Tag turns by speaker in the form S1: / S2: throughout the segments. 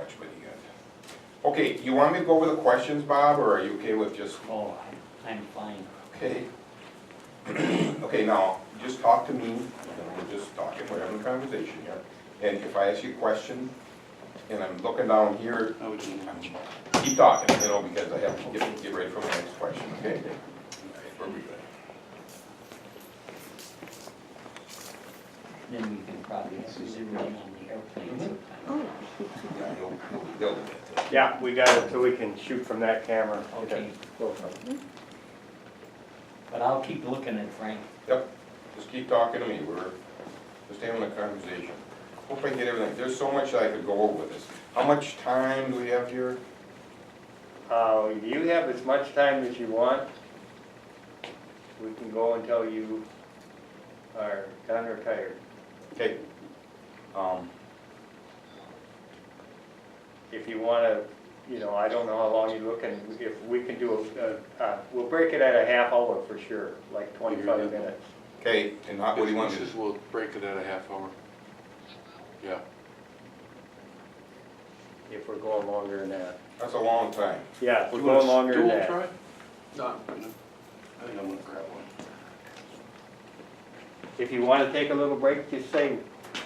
S1: much, but you got. Okay, you want me to go over the questions, Bob, or are you okay with just?
S2: Oh, I'm fine.
S1: Okay. Okay, now, just talk to me, and we're just talking, we're having a conversation here. And if I ask you a question, and I'm looking down here, keep talking, you know, because I have to get ready for my next question, okay? All right, where we good?
S2: Then we can probably have to zoom in on the airplane sometime.
S1: Yeah, they'll do that.
S3: Yeah, we got it so we can shoot from that camera.
S2: Okay.
S3: Go from.
S2: But I'll keep looking at Frank.
S1: Yep, just keep talking to me, we're just having a conversation. Hope I get everything, there's so much I could go over with this. How much time do we have here?
S3: You have as much time as you want. We can go until you are done or tired.
S1: Okay.
S3: If you want to, you know, I don't know how long you're looking. If we can do we'll break it at a half hour for sure, like 25 minutes.
S1: Okay, and what do you want to do?
S4: We'll break it at a half hour. Yeah.
S3: If we're going longer than that.
S1: That's a long time.
S3: Yeah, if we're
S4: You want
S3: going
S4: a
S3: longer than
S4: dual
S3: that.
S4: try? No, I think I'm gonna grab one.
S3: If you want to take a little break, just say,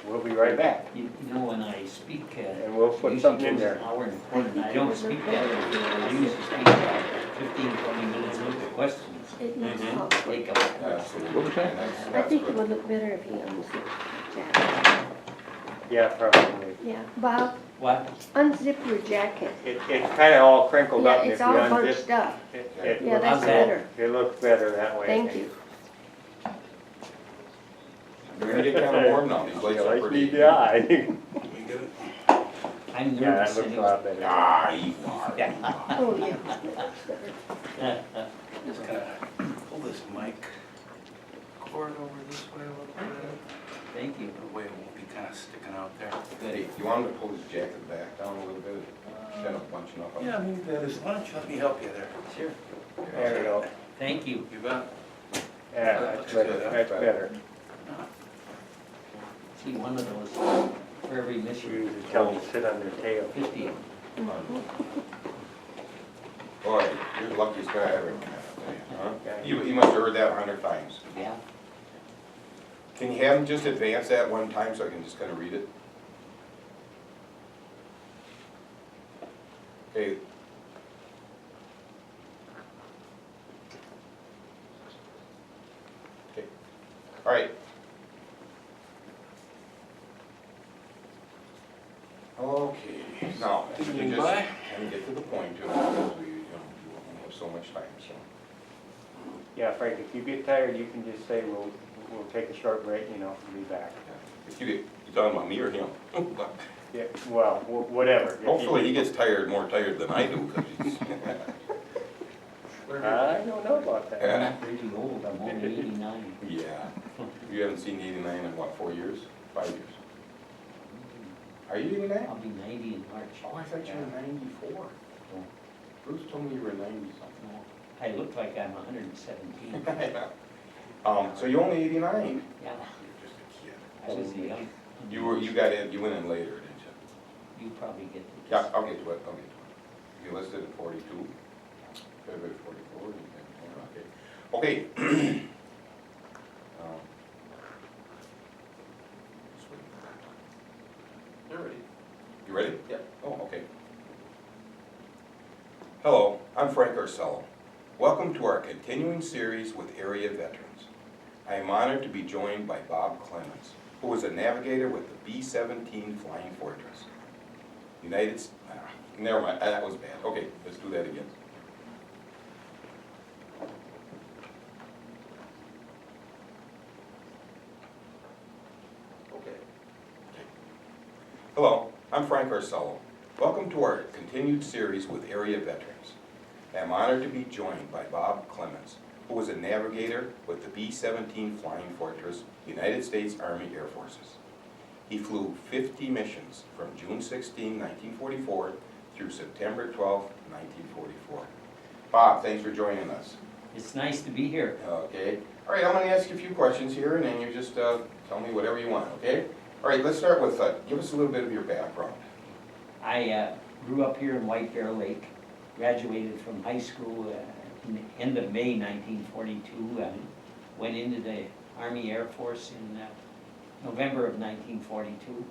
S3: we'll be right back.
S2: You know, when I speak,
S3: And we'll put
S2: usually
S3: something in
S2: goes
S3: there.
S2: an hour and a quarter, and I don't speak that long. I usually speak about 15, 20 minutes with the questions.
S5: It looks
S1: Mhm.
S5: all
S2: Take a,
S1: Absolutely.
S4: What was that?
S1: And that's-
S5: I
S1: that's
S5: think it
S1: good.
S5: would look better if he unzipped jacket.
S3: Yeah, probably.
S5: Yeah, Bob,
S2: what?
S5: unzip your jacket.
S3: It's kind of all crinkled
S5: Yeah,
S3: up, and if
S5: it's
S3: you
S5: all
S3: unzip
S5: bunched up.
S3: it,
S5: Yeah, that's
S2: How's that?
S5: better.
S3: it looks better that way. I
S5: Thank
S3: think.
S5: you.
S1: We're gonna get kind of warm now, these lights
S3: Yeah,
S1: are
S3: lights
S1: pretty.
S3: need the eye.
S1: You get it?
S2: I'm
S3: Yeah, that
S2: nervous
S3: looks a
S2: anyway.
S3: lot better.
S1: Ah, you are.
S5: Oh, yeah, that's better.
S4: Just gotta pull this mic cord over this way a little bit.
S2: Thank you.
S4: That way it won't be kind of sticking out there.
S1: Hey, you want him to pull his jacket back down a little bit? Kind of bunching up on
S4: Yeah, maybe that is. Why don't you let me help you there?
S2: Sure.
S3: There we go.
S2: Thank you.
S4: You bet.
S3: Yeah, that's better, that's better.
S2: See, one of those, for every
S3: We
S2: mission,
S3: usually tell them to sit on their tail.
S2: 50 of them.
S1: Boy, you're the luckiest guy ever. Huh?
S3: Yeah.
S1: You must have heard that 100 times.
S2: Yeah.
S1: Can you have him just advance that one time so I can just kind of read it? Okay. Okay. All right. Okay, now, we just
S4: Moving
S1: kind
S4: by.
S1: of get to the point, you know, because we, you know, we only have so much time, so.
S3: Yeah, Frank, if you get tired, you can just say, we'll take a short break, you know, and be back.
S1: Yeah. If you talking about me or him?
S3: Yeah, well, whatever.
S1: Hopefully he gets tired, more tired than I do, because he's.
S3: I don't know about
S2: I'm
S3: that.
S2: not really old, I'm only 89.
S1: Yeah. You haven't seen 89 in what, 4 years? 5 years? Are you 89?
S2: I'll be 90 in March.
S1: Oh, I thought you were 94. Bruce told me you were 90 something.
S2: No, I look like I'm 117.
S1: So you only 89?
S2: Yeah,
S1: You're just a kid.
S2: I was the young.
S1: You went in later, didn't you?
S2: You probably get the.
S1: Yeah, I'll get to it, I'll get to it. You listed at 42, February 44, okay. Okay. You're ready. You ready? Yep. Oh, okay. Hello, I'm Frank Orsello. Welcome to our continuing series with area veterans. I am honored to be joined by Bob Clemens, who was a navigator with the B-17 Flying Fortress. Never mind, that was bad. Okay, let's do that again. Okay. Hello, I'm Frank Orsello. Welcome to our continued series with area veterans. I am honored to be joined by Bob Clemens, who was a navigator with the B-17 Flying Fortress, United States Army Air Forces. He flew 50 missions from June 16, 1944 through September 12, 1944. Bob, thanks for joining us.
S2: It's nice to be here.
S1: Okay. All right, I'm going to ask you a few questions here, and then you just tell me whatever you want, okay? All right, let's start with, give us a little bit of your background.
S2: I grew up here in White Bear Lake, graduated from high school in the end of May 1942, went into the Army Air Force in November of 1942.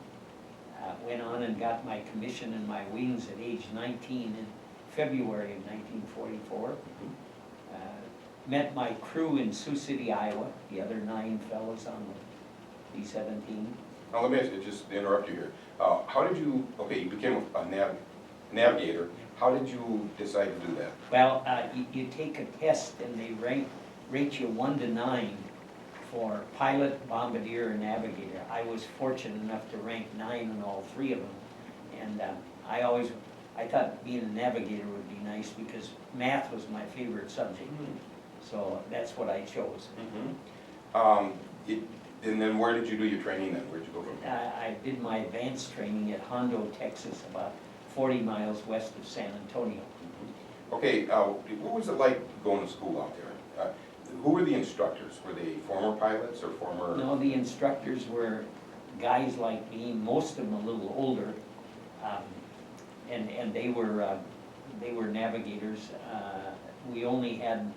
S2: Went on and got my commission and my wings at age 19 in February of 1944. Met my crew in Sioux City, Iowa, the other 9 fellows on the B-17.
S1: Now, let me ask you, just to interrupt you here. How did you, okay, you became a navigator. How did you decide to do that?
S2: Well, you take a test and they rate you 1 to 9 for pilot, bombardier, and navigator. I was fortunate enough to rank 9 in all 3 of them. And I thought being a navigator would be nice because math was my favorite subject. So that's what I chose.
S1: And then where did you do your training then? Where'd you go from there?
S2: I did my advanced training at Hondo, Texas, about 40 miles west of San Antonio.
S1: Okay, what was it like going to school out there? Who were the instructors? Were they former pilots or former?
S2: No, the instructors were guys like me, most of them a little older, and they were navigators. We only had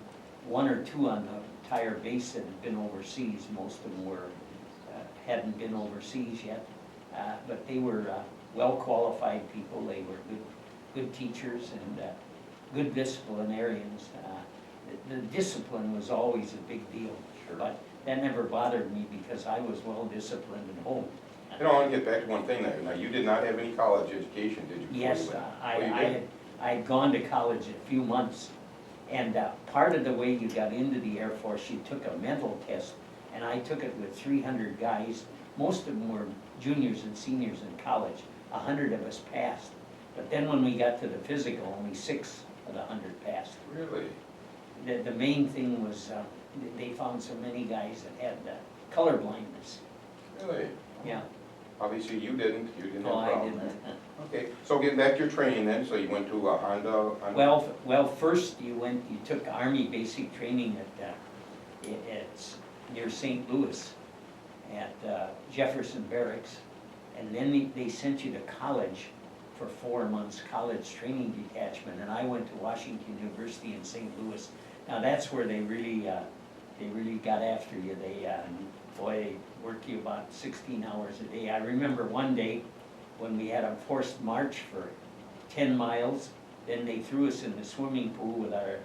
S2: 1 or 2 on the entire base that had been overseas. Most of them hadn't been overseas yet, but they were well-qualified people. They were good teachers and good disciplinarians. The discipline was always a big deal, but that never bothered me because I was well-disciplined at home.
S1: You know, I want to get back to one thing there. Now, you did not have any college education, did you?
S2: Yes,
S1: You
S2: I had gone to college a few months, and part of the way you got into the Air Force, you took a mental test, and I took it with 300 guys. Most of them were juniors and seniors in college. 100 of us passed. But then when we got to the physical, only 6 of the 100 passed.
S1: Really?
S2: The main thing was they found so many guys that had color blindness.
S1: Really?
S2: Yeah.
S1: Obviously, you didn't. You didn't have
S2: No,
S1: a
S2: I
S1: problem.
S2: didn't.
S1: Okay, so getting back to your training then, so you went to Honda?
S2: Well, first you took Army basic training it's near St. Louis at Jefferson Barracks, and then they sent you to college for 4 months, college training detachment, and I went to Washington University in St. Louis. Now that's where they really got after you. They worked you about 16 hours a day. I remember one day when we had a forced march for 10 miles, then they threw us in the swimming pool with our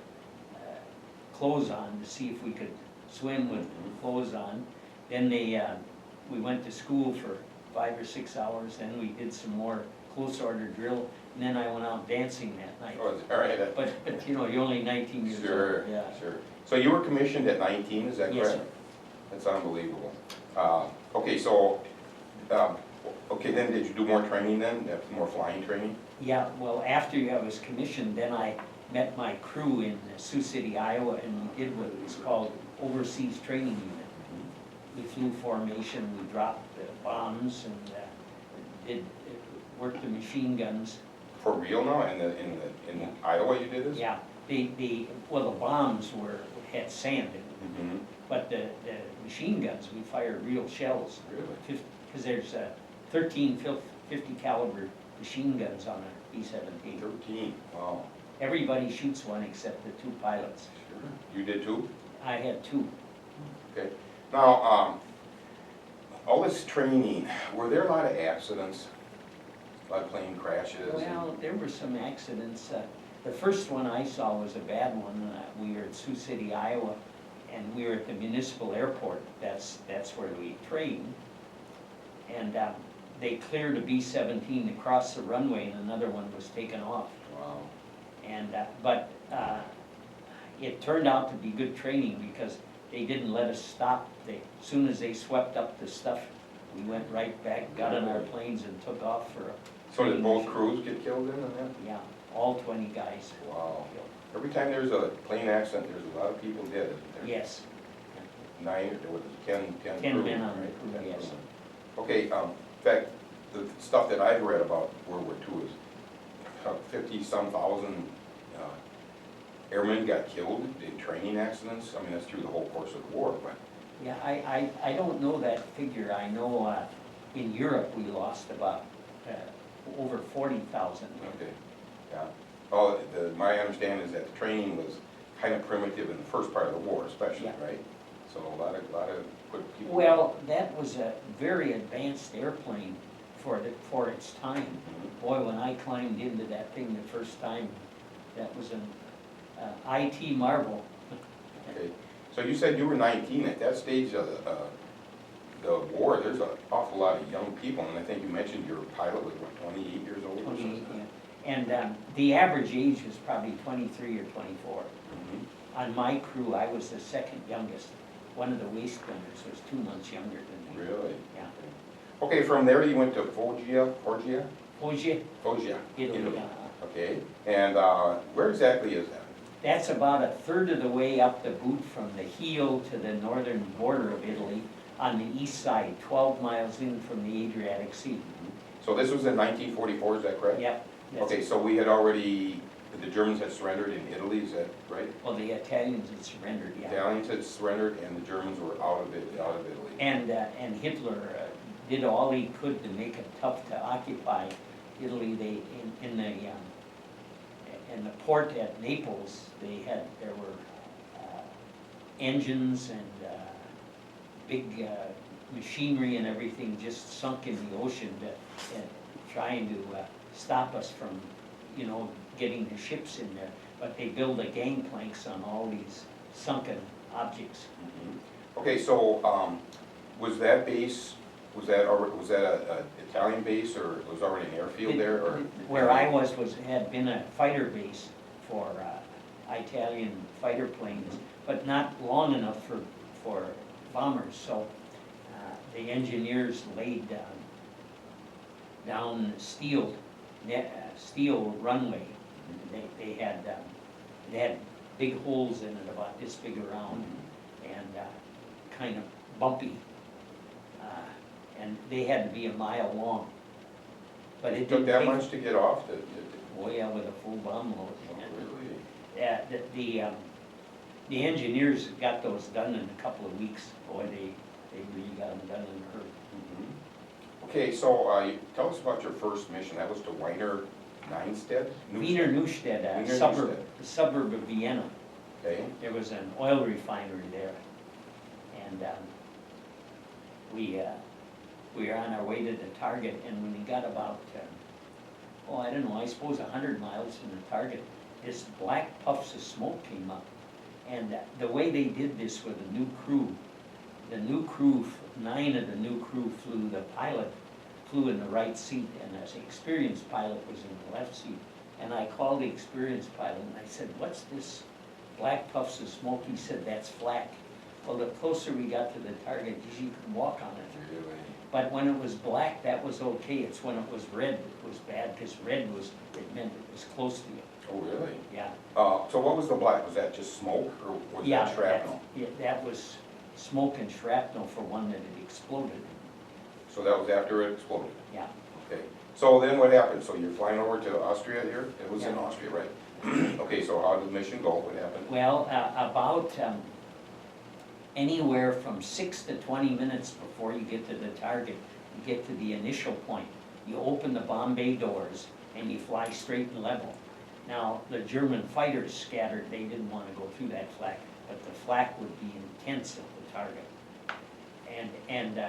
S2: clothes on to see if we could swim with clothes on. Then we went to school for 5 or 6 hours, then we did some more close order drill, and then I went out dancing that night.
S1: Oh, all right.
S2: But you know, you're only 19 years old.
S1: Sure,
S2: Yeah.
S1: sure. So you were commissioned at 19, is that correct?
S2: Yes, sir.
S1: That's unbelievable. Okay, so, okay, then did you do more training then, more flying training?
S2: Yeah, well, after I was commissioned, then I met my crew in Sioux City, Iowa, and we did what was called Overseas Training Unit. We flew formation, we dropped bombs, and worked the machine guns.
S1: For real now, in Iowa you did this?
S2: Yeah, the bombs had sand in them,
S1: Mm-hmm.
S2: but the machine guns, we fired real shells.
S1: Really?
S2: Because there's 13 50 caliber machine guns on a B-17.
S1: 13, wow.
S2: Everybody shoots one except the 2 pilots.
S1: Sure. You did too?
S2: I had 2.
S1: Okay. Now, all this training, were there a lot of accidents? A lot of plane crashes?
S2: Well, there were some accidents. The first one I saw was a bad one. We were at Sioux City, Iowa, and we were at the municipal airport. That's where we trained. And they cleared a B-17 to cross the runway, and another one was taken off.
S1: Wow.
S2: And but it turned out to be good training because they didn't let us stop. As soon as they swept up the stuff, we went right back, got on our planes, and took off for a
S1: So did
S2: training
S1: both
S2: mission.
S1: crews get killed in on that?
S2: Yeah, all 20 guys.
S1: Wow. Every time there's a plane accident, there's a lot of people dead, isn't there?
S2: Yes,
S1: 9, or was it 10
S2: 10
S1: crew,
S2: men on the
S1: right?
S2: crew,
S1: 10
S2: yes.
S1: crew. Okay, in fact, the stuff that I've read about World War II is 50-some thousand airmen got killed in training accidents. I mean, that's through the whole course of the war, but
S2: yeah, I don't know that figure. I know in Europe we lost about over 40,000.
S1: Okay, yeah. Oh, my understanding is that the training was kind of primitive in the first part of the war especially,
S2: Yeah.
S1: right? So a lot of good people.
S2: Well, that was a very advanced airplane for its time.
S1: Mhm.
S2: Boy, when I climbed into that thing the first time, that was an IT marvel.
S1: Okay, so you said you were 19 at that stage of the war. There's an awful lot of young people, and I think you mentioned your pilot was, what, 28 years old or
S2: 28,
S1: something?
S2: yeah. And the average age was probably 23 or 24.
S1: Mhm.
S2: On my crew, I was the second youngest. One of the waist gunners was 2 months younger than me.
S1: Really?
S2: Yeah.
S1: Okay, from there you went to Foggia,
S2: Foggia,
S1: Foggia,
S2: Italy.
S1: Okay, and where exactly is that?
S2: That's about a third of the way up the boot from the heel to the northern border of Italy on the east side, 12 miles in from the Adriatic Sea.
S1: So this was in 1944, is that correct?
S2: Yep. that's-
S1: Okay, so we had already, the Germans had surrendered in Italy, is that right?
S2: Well, the Italians had surrendered, yeah.
S1: Italians had surrendered and the Germans were out of Italy.
S2: And Hitler did all he could to make it tough to occupy Italy. They, in the port at Naples, there were engines and big machinery and everything just sunk in the ocean trying to stop us from, getting the ships in there. But they build the gangplanks on all these sunken objects.
S1: Mhm. Okay, so was that base, was that a Italian base or was already an airfield there or?
S2: Where I was had been a fighter base for Italian fighter planes, but not long enough for bombers. So the engineers laid down steel runway. They had big holes in it about this big around and kind of bumpy. And they had to be a mile long. But it
S1: It took
S2: didn't
S1: that
S2: take,
S1: much to get off?
S2: oh yeah, with a full bomb load.
S1: Really?
S2: The engineers got those done in a couple of weeks. Boy, they really got them done in a hurry.
S1: Mhm. Okay, so tell us about your first mission. That was to Wiener Neustadt?
S2: Wiener Neustadt,
S1: Wiener
S2: a suburb of Vienna.
S1: Okay,
S2: There was an oil refinery there. And we were on our way to the target, and when we got about, I don't know, I suppose 100 miles from the target, this black puffs of smoke came up. And the way they did this with the new crew, 9 of the new crew flew, the pilot flew in the right seat, and the experienced pilot was in the left seat. And I called the experienced pilot, and I said, "What's this black puffs of smoke?" He said, "That's flak." Well, the closer we got to the target, you could walk on it.
S1: really?
S2: But when it was black, that was okay. It's when it was red, it was bad, because red it meant it was close to you.
S1: Oh, really?
S2: Yeah.
S1: So what was the black? Was that just smoke or was
S2: Yeah,
S1: that shrapnel?
S2: that was smoke and shrapnel for one that had exploded.
S1: So that was after it exploded?
S2: Yeah.
S1: Okay, so then what happened? So you're flying over to Austria here? It was in
S2: Yeah.
S1: Austria, right? Okay, so how did the mission go? What happened?
S2: Well, about anywhere from 6 to 20 minutes before you get to the target, you get to the initial point. You open the bomb bay doors and you fly straight and level. Now, the German fighters scattered, they didn't want to go through that flak, but the flak would be intense at the target. And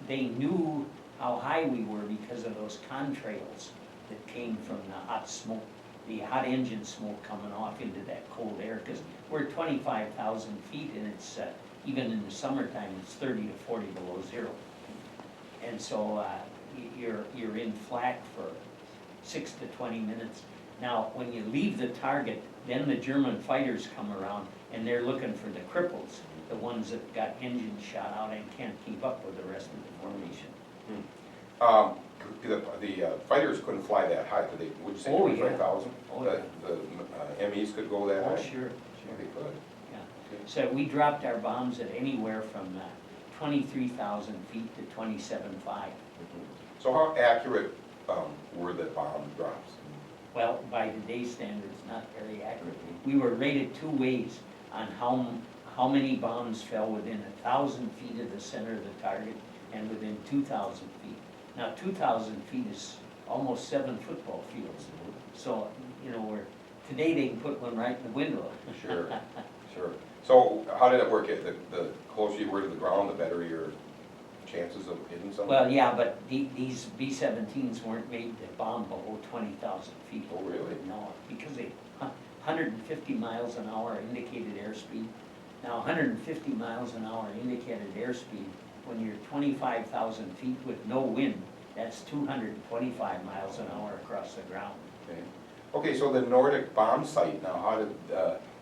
S2: they knew how high we were because of those contrails that came from the hot smoke, the hot engine smoke coming off into that cold air, because we're 25,000 feet and it's, even in the summertime, it's 30 to 40 below zero. And so you're in flak for 6 to 20 minutes. Now, when you leave the target, then the German fighters come around and they're looking for the cripples, the ones that got engines shot out and can't keep up with the rest of the formation.
S1: The fighters couldn't fly that high, could they? Would you say
S2: Oh, yeah.
S1: 25,000?
S2: Oh, yeah.
S1: The MEs could go that high?
S2: Oh, sure.
S1: Yeah, they could.
S2: Yeah.
S1: Okay.
S2: So we dropped our bombs at anywhere from 23,000 feet to 27,500.
S1: So how accurate were the bomb drops?
S2: Well, by today's standards, not very accurate. We were rated 2 ways on how many bombs fell within 1,000 feet of the center of the target and within 2,000 feet. Now, 2,000 feet is almost 7 football fields. So, you know, today they can put one right in the window.
S1: Sure, sure. So how did it work? The closer you were to the ground, the better your chances of hitting something?
S2: Well, yeah, but these B-17s weren't made to bomb below 20,000 feet.
S1: Oh, really?
S2: No, because they, 150 miles an hour indicated airspeed. Now, 150 miles an hour indicated airspeed, when you're 25,000 feet with no wind, that's 225 miles an hour across the ground.
S1: Okay. Okay, so the Nordic bomb sight, now how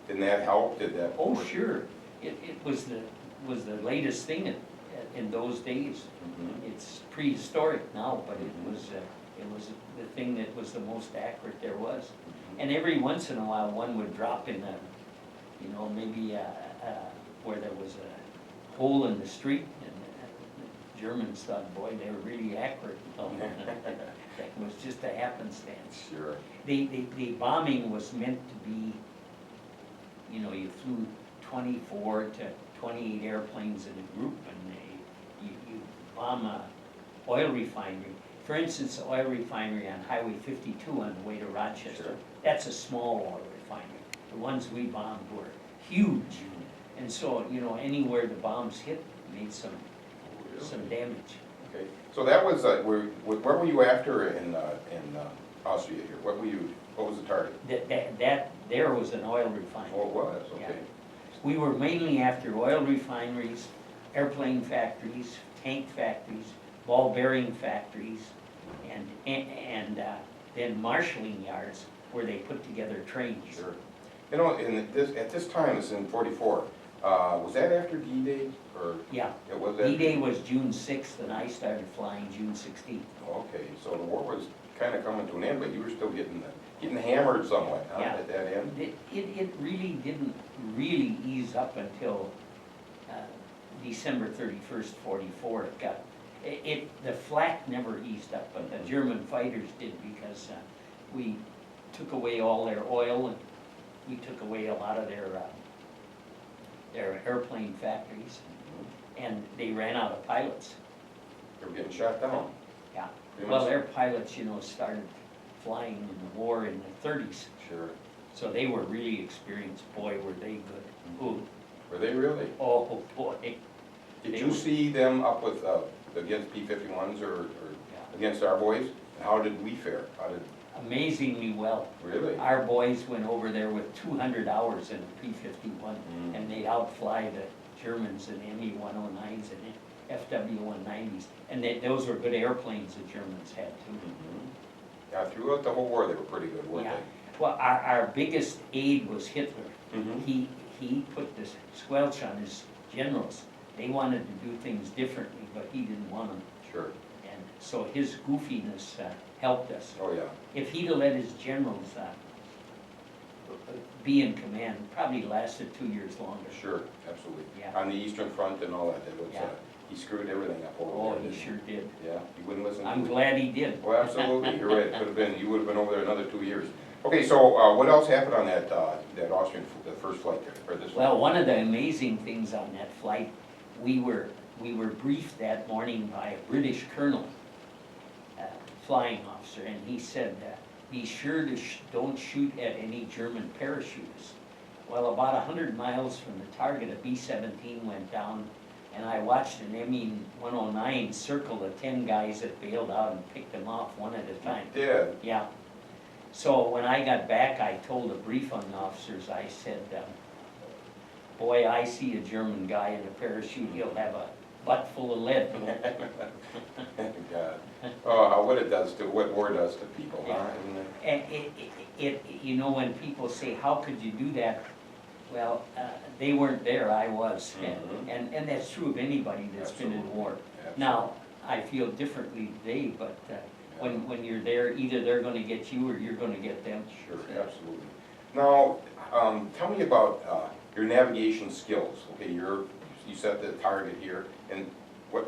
S1: didn't that help? Did that?
S2: Oh, sure, it was the latest thing in those days.
S1: Mhm.
S2: It's prehistoric now, but it was the thing that was the most accurate there was. And every once in a while, one would drop in a, you know, maybe where there was a hole in the street, and the Germans thought, boy, they were really accurate. That was just a happenstance.
S1: Sure.
S2: The bombing was meant to be, you know, you flew 24 to 28 airplanes in a group, and you bomb a oil refinery. For instance, the oil refinery on Highway 52 on the way to Rochester.
S1: Sure.
S2: That's a small oil refinery. The ones we bombed were huge. And so, you know, anywhere the bombs hit made some damage.
S1: Okay, so that was, where were you after in Austria here? What was the target?
S2: That there was an oil refinery.
S1: Oh, it was, okay.
S2: Yeah. We were mainly after oil refineries, airplane factories, tank factories, ball bearing factories, and then marshalling yards where they put together trains.
S1: Sure. You know, at this time, it's in 44, was that after D-Day, or?
S2: Yeah.
S1: It was after?
S2: D-Day was June 6th, and I started flying June 16th.
S1: Okay, so the war was kind of coming to an end, but you were still getting hammered somewhat, huh,
S2: Yeah.
S1: at that end?
S2: It really didn't really ease up until December 31st, 44. The flak never eased up, but the German fighters did, because we took away all their oil, and we took away a lot of their airplane factories, and they ran out of pilots.
S1: They were getting shot down.
S2: Yeah.
S1: Pretty
S2: Well,
S1: much.
S2: their pilots, you know, started flying in the war in the 30s,
S1: Sure.
S2: so they were really experienced. Boy, were they good. Ooh,
S1: Were they really?
S2: oh, boy.
S1: Did
S2: They
S1: you
S2: were-
S1: see them up with, against P-51s or
S2: Yeah.
S1: against our boys? And how did we fare? How did,
S2: Amazingly well.
S1: really?
S2: Our boys went over there with 200 hours in a P-51,
S1: Mm.
S2: and they'd outfly the Germans in ME-109s and FW-190s. And those were good airplanes the Germans had too.
S1: Mhm. Yeah, throughout the whole war, they were pretty good, weren't
S2: Yeah.
S1: they?
S2: Well, our biggest aid was Hitler.
S1: Mhm.
S2: He put this squelch on his generals. They wanted to do things differently, but he didn't want them.
S1: Sure.
S2: And so his goofiness helped us.
S1: Oh, yeah.
S2: If he'd have let his generals be in command, probably lasted 2 years longer.
S1: Sure, absolutely.
S2: Yeah.
S1: On the Eastern Front and all that, it was,
S2: Yeah.
S1: he screwed everything up over
S2: Oh,
S1: there.
S2: he
S1: didn't
S2: sure did.
S1: Yeah, he wouldn't listen to
S2: I'm
S1: you.
S2: glad he did.
S1: Oh, absolutely, you're right, it could have been, you would have been over there another 2 years. Okay, so, what else happened on that Austrian, the first flight there, or this one?
S2: Well, one of the amazing things on that flight, we were briefed that morning by a British colonel, flying officer, and he said, be sure to don't shoot at any German parachutists. Well, about 100 miles from the target, a B-17 went down, and I watched an ME-109 circle the 10 guys that bailed out and picked them off one at a time.
S1: Yeah,
S2: Yeah. So when I got back, I told the briefing officers, I said, boy, I see a German guy in a parachute, he'll have a butt full of lead.
S1: God. Oh, what it does to, what war does to people, huh? Isn't it?
S2: And you know, when people say, how could you do that? Well, they weren't there, I was.
S1: Mhm.
S2: And that's true of anybody that's been in
S1: Absolutely.
S2: war.
S1: Absolutely.
S2: Now, I feel differently today, but when you're there, either they're gonna get you or you're gonna get them.
S1: Sure, absolutely. Now, tell me about your navigation skills. Okay, you set the target here, and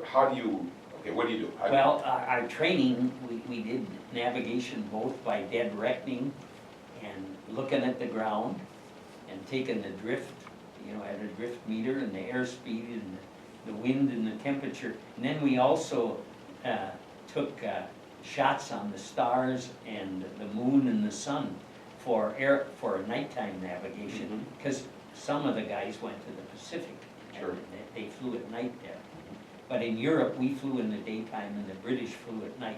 S1: how do you, okay, what do you do? How do you-
S2: Well, our training, we did navigation both by dead reckoning and looking at the ground and taking the drift, you know, at a drift meter and the airspeed and the wind and the temperature. And then we also took shots on the stars and the moon and the sun for nighttime navigation, because some of the guys went to the Pacific. and
S1: Sure.
S2: They flew at night there. But in Europe, we flew in the daytime and the British flew at night.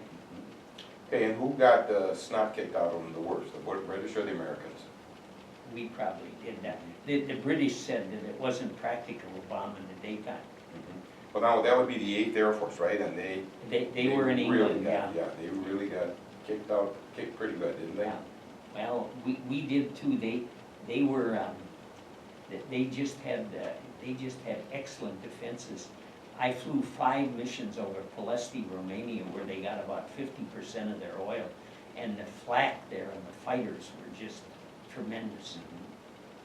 S1: Okay, and who got the snot kicked out of them the worst, the British or the Americans?
S2: We probably did that. The British said that it wasn't practical to bomb in the daytime.
S1: Well, now, that would be the 8th Air Force, right? And
S2: They were in
S1: really
S2: England,
S1: got-
S2: yeah.
S1: Yeah, they really got kicked pretty good, didn't they?
S2: Yeah. Well, we did too. They were, they just had excellent defenses. I flew 5 missions over Ploesti, Romania, where they got about 50% of their oil. And the flak there and the fighters were just tremendous.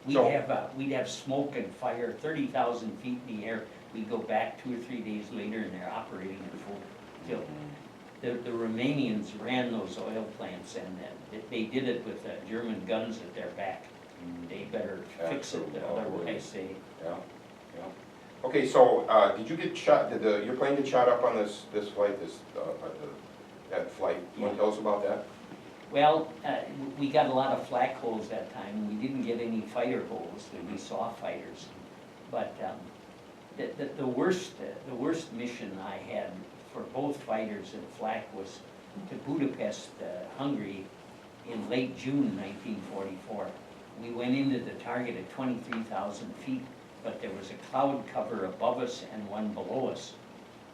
S2: We'd have smoke and fire 30,000 feet in the air. We'd go back 2 or 3 days later and they're operating at full tilt. The Romanians ran those oil plants and they did it with German guns at their back. They better fix it,
S1: Absolutely.
S2: otherwise they,
S1: Yeah, yeah. Okay, so, did you get shot, your plane get shot up on this flight, that flight? You wanna
S2: Yeah.
S1: tell us about that?
S2: well, we got a lot of flak holes that time. We didn't get any fighter holes, we saw fighters. But the worst mission I had for both fighters and flak was to Budapest, Hungary in late June 1944. We went into the target at 23,000 feet, but there was a cloud cover above us and one below us.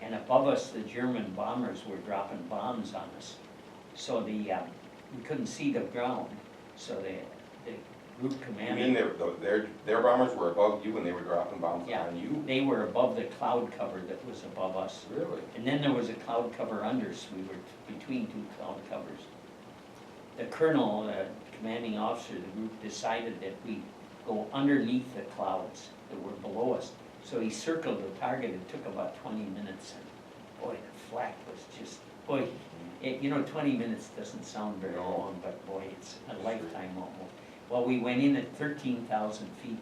S2: And above us, the German bombers were dropping bombs on us. So we couldn't see the ground, so the group
S1: You
S2: commander.
S1: mean their bombers were above you and they were dropping bombs
S2: Yeah.
S1: on you?
S2: They were above the cloud cover that was above us.
S1: Really?
S2: And then there was a cloud cover under us. We were between 2 cloud covers. The colonel, the commanding officer of the group, decided that we go underneath the clouds that were below us. So he circled the target. It took about 20 minutes. And boy, the flak was just, 20 minutes doesn't sound very
S1: No.
S2: long, but boy, it's a lifetime almost. Well, we went in at 13,000 feet.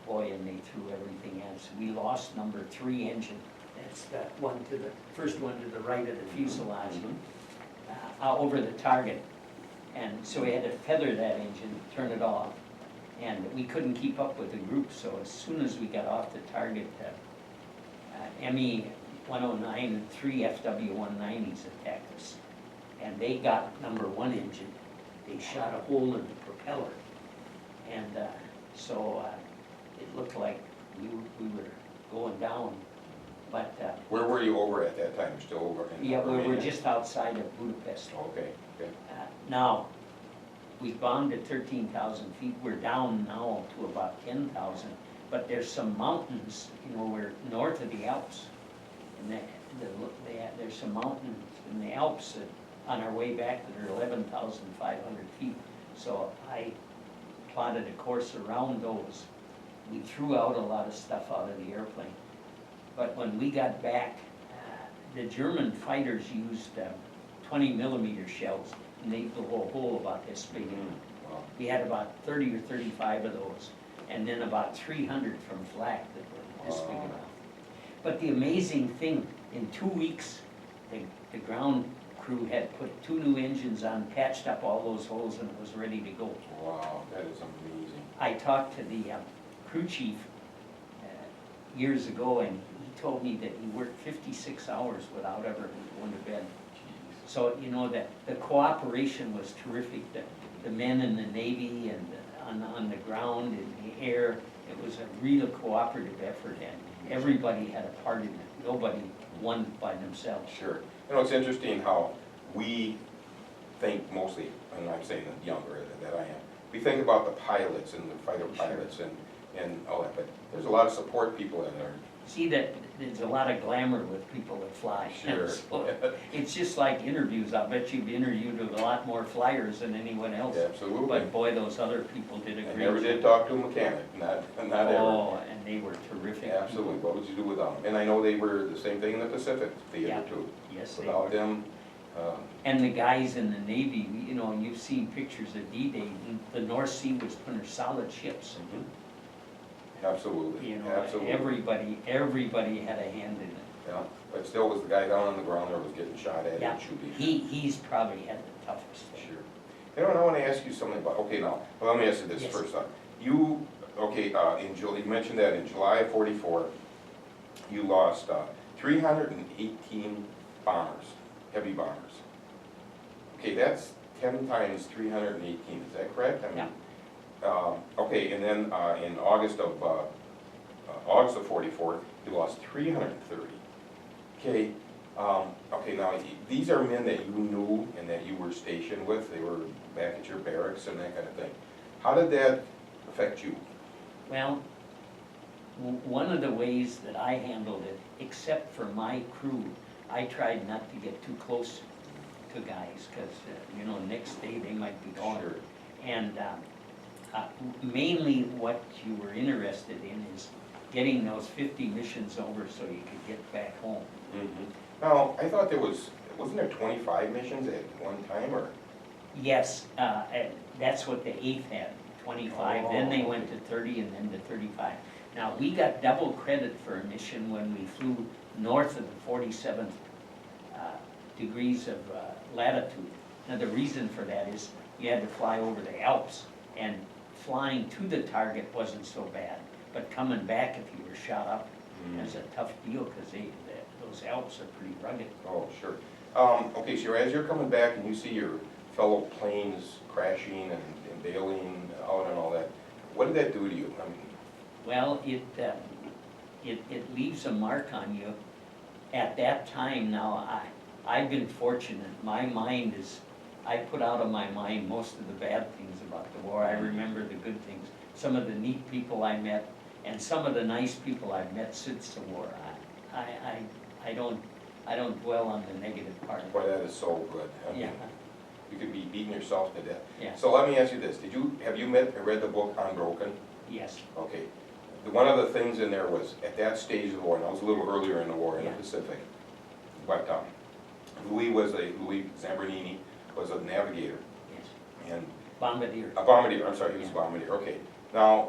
S2: Boy, and they threw everything at us. We lost number 3 engine. That's the first one to the right of the fuselage, over the target. And so we had to feather that engine, turn it off. And we couldn't keep up with the group, so as soon as we got off the target, ME-109 and 3 FW-190s attacked us. And they got number 1 engine. They shot a hole in the propeller. And so it looked like we were going down. But
S1: Where were you over at that time? You're still over in
S2: yeah, we were
S1: Romania?
S2: just outside of Budapest.
S1: Okay, okay.
S2: Now, we bombed at 13,000 feet. We're down now to about 10,000. But there's some mountains, we're north of the Alps. And there's some mountains in the Alps that, on our way back, that are 11,500 feet. So I plotted a course around those. We threw out a lot of stuff out of the airplane. But when we got back, the German fighters used 20 millimeter shells, and they blew a hole about this big.
S1: Wow.
S2: We had about 30 or 35 of those, and then about 300 from flak that were this big
S1: Wow.
S2: around. But the amazing thing, in 2 weeks, the ground crew had put 2 new engines on, patched up all those holes, and it was ready to go.
S1: Wow, that is amazing.
S2: I talked to the crew chief years ago, and he told me that he worked 56 hours without ever going to bed. So, that the cooperation was terrific. The men in the Navy and on the ground, in the air, it was a real cooperative effort, and everybody had a part in it. Nobody won by themselves.
S1: Sure. It's interesting how we think mostly, and I'm saying the younger that I am, we think about the pilots and the fighter pilots and all that, but there's a lot of support people in there.
S2: See, that there's a lot of glamour with people that fly.
S1: Sure.
S2: So it's just like interviews. I bet you've interviewed a lot more flyers than anyone else.
S1: Absolutely.
S2: But boy, those other people did a
S1: I
S2: great
S1: never
S2: job.
S1: did talk to a mechanic, not ever.
S2: Oh, and they were terrific.
S1: Absolutely, what would you do without them? And I know they were the same thing in the Pacific
S2: Yeah.
S1: Theater too.
S2: Yes, they
S1: Without
S2: were.
S1: them,
S2: And the guys in the Navy, you've seen pictures of D-Day. The North Sea was under solid ships.
S1: absolutely, absolutely.
S2: Everybody had a hand in it.
S1: Yeah, but still was the guy down on the ground there was getting shot at
S2: Yeah,
S1: and shooting.
S2: he's probably had the toughest thing.
S1: Sure. You know, and I wanna ask you something about, okay, now, well, let me ask you this
S2: Yes.
S1: first off. You, okay, in July, you mentioned that in July of '44, you lost 318 bombers, heavy bombers. Okay, that's 10 times 318, is that correct? I mean, okay, and then in August of 44, you lost 330. Okay, okay, now, these are men that you knew and that you were stationed with, they were back at your barracks and that kind of thing. How did that affect you?
S2: Well, one of the ways that I handled it, except for my crew, I tried not to get too close to guys, because, you know, next day they might be gone.
S1: Sure.
S2: And mainly what you were interested in is getting those 50 missions over so you could get back home.
S1: Now, I thought wasn't there 25 missions at one time, or?
S2: Yes, that's what the 8th had, 25, then they
S1: Oh,
S2: went to 30 and then to 35. Now, we got double credit for a mission when we flew north of the 47th degrees of latitude. Now, the reason for that is you had to fly over the Alps, and flying to the target wasn't so bad, but coming back if you were shot up, that's a tough deal, because those Alps are pretty rugged.
S1: Oh, sure. Okay, so as you're coming back and you see your fellow planes crashing and bailing out and all that, what did that do to you? I mean,
S2: Well, it leaves a mark on you. At that time now, I've been fortunate. My mind is, I put out of my mind most of the bad things about the war. I remember the good things. Some of the neat people I met, and some of the nice people I've met since the war. I don't dwell on the negative part.
S1: boy, that is so good. I mean,
S2: Yeah,
S1: you could be beating yourself to death.
S2: yeah,
S1: So let me ask you this, have you read the book Unbroken?
S2: yes,
S1: Okay. One of the things in there was, at that stage of the war, and that was a little earlier in the war in the
S2: Yeah.
S1: Pacific, but Louis Zambronini was a navigator,
S2: yes.
S1: and
S2: Bombardier.
S1: a bombardier, I'm sorry, he was a
S2: Yeah.
S1: bombardier, okay. Now,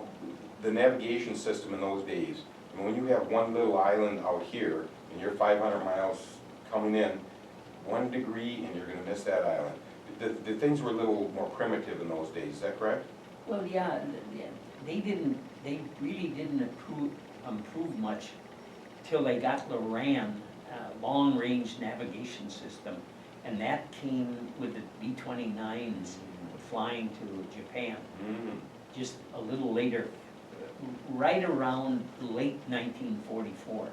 S1: the navigation system in those days, when you have one little island out here, and you're 500 miles coming in, 1 degree, and you're gonna miss that island. The things were a little more primitive in those days, is that correct?
S2: Well, yeah, they really didn't improve much till they got the RAM, long-range navigation system, and that came with the B-29s flying to Japan just a little later, right around late 1944.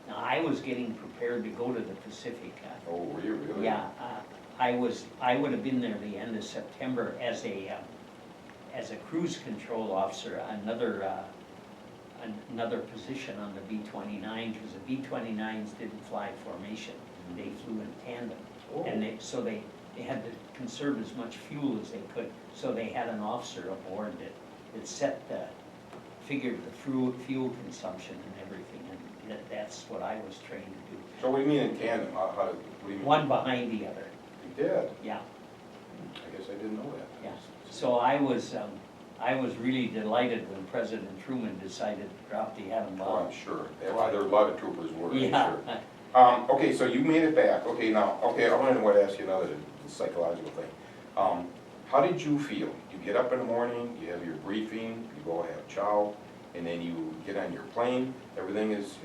S2: Now, I was getting prepared to go to the Pacific.
S1: Oh, were you really?
S2: Yeah, I would have been there the end of September as a cruise control officer, another position on the B-29, because the B-29s didn't fly formation, they flew in tandem.
S1: Oh.
S2: And they had to conserve as much fuel as they could, so they had an officer aboard that figured the fuel consumption and everything, and that's what I was trained to do.
S1: So what do you mean in tandem? What do you mean?
S2: One behind the other,
S1: You did?
S2: yeah,
S1: I guess I didn't know that.
S2: yeah. So I was really delighted when President Truman decided to drop the atom
S1: Oh,
S2: bomb.
S1: I'm sure. There are a lot of troopers were, I'm
S2: Yeah,
S1: sure. Okay, so you made it back. Okay, now, okay, I want to ask you another psychological thing. How did you feel? You get up in the morning, you have your briefing, you go have chow, and then you get on your plane. Everything is,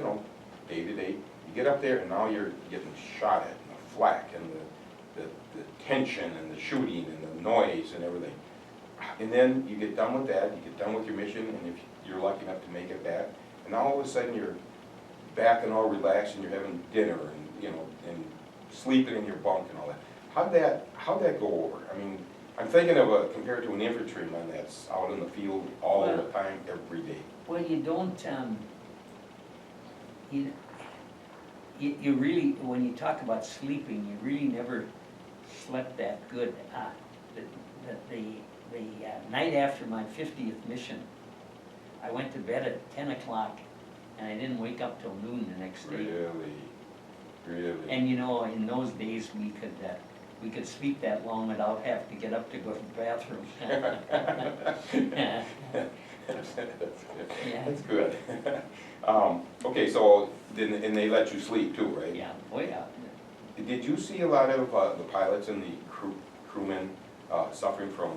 S1: day to day. You get up there, and now you're getting shot at, and the flak, and the tension, and the shooting, and the noise, and everything. And then you get done with that, you get done with your mission, and if you're lucky enough to make it back, and now all of a sudden you're back and all relaxed, and you're having dinner, and, and sleeping in your bunk and all that. How'd that go over? I mean, I'm thinking of compared to an infantryman that's out in the field all the time, every day.
S2: well, you don't, you really, when you talk about sleeping, you really never slept that good. The night after my 50th mission, I went to bed at 10 o'clock, and I didn't wake up till noon the next day.
S1: Really?
S2: And in those days, we could sleep that long without having to get up to go to the bathroom. Yeah.
S1: That's good. Okay, so, and they let you sleep too, right?
S2: Yeah, oh yeah.
S1: Did you see a lot of the pilots and the crewmen suffering from,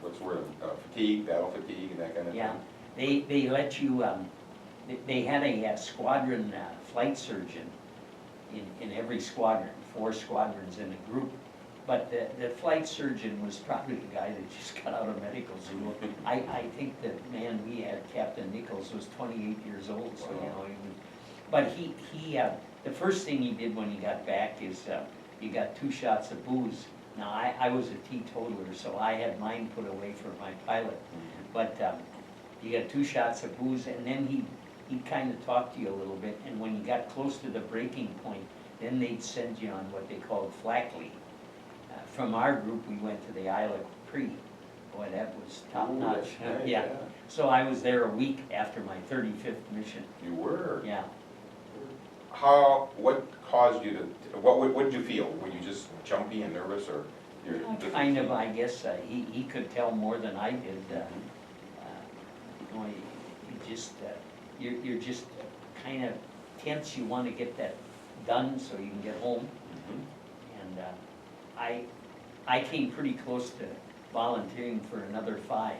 S1: what's the word, fatigue, battle fatigue and that kind of thing?
S2: Yeah, they let you, they had a squadron flight surgeon in every squadron, 4 squadrons in a group. But the flight surgeon was probably the guy that just got out of medical school. I think the man we had, Captain Nichols, was 28 years old, so, you know, he was, but he, the first thing he did when he got back is, he got 2 shots of booze. Now, I was a teetotaler, so I had mine put away for my pilot. But you got 2 shots of booze, and then he'd kind of talk to you a little bit, and when you got close to the breaking point, then they'd send you on what they called flak leave. From our group, we went to the Isle of Capri. Boy, that was top
S1: Ooh,
S2: notch.
S1: that's nice,
S2: Yeah, so I was there a week after my 35th mission,
S1: You were?
S2: yeah.
S1: What caused you to, what did you feel? Were you just jumpy and nervous, or you're?
S2: Kind of, I guess, he could tell more than I did. You know, you just, you're just kind of tense, you want to get that done so you can get home.
S1: Mhm.
S2: And I came pretty close to volunteering for another 5,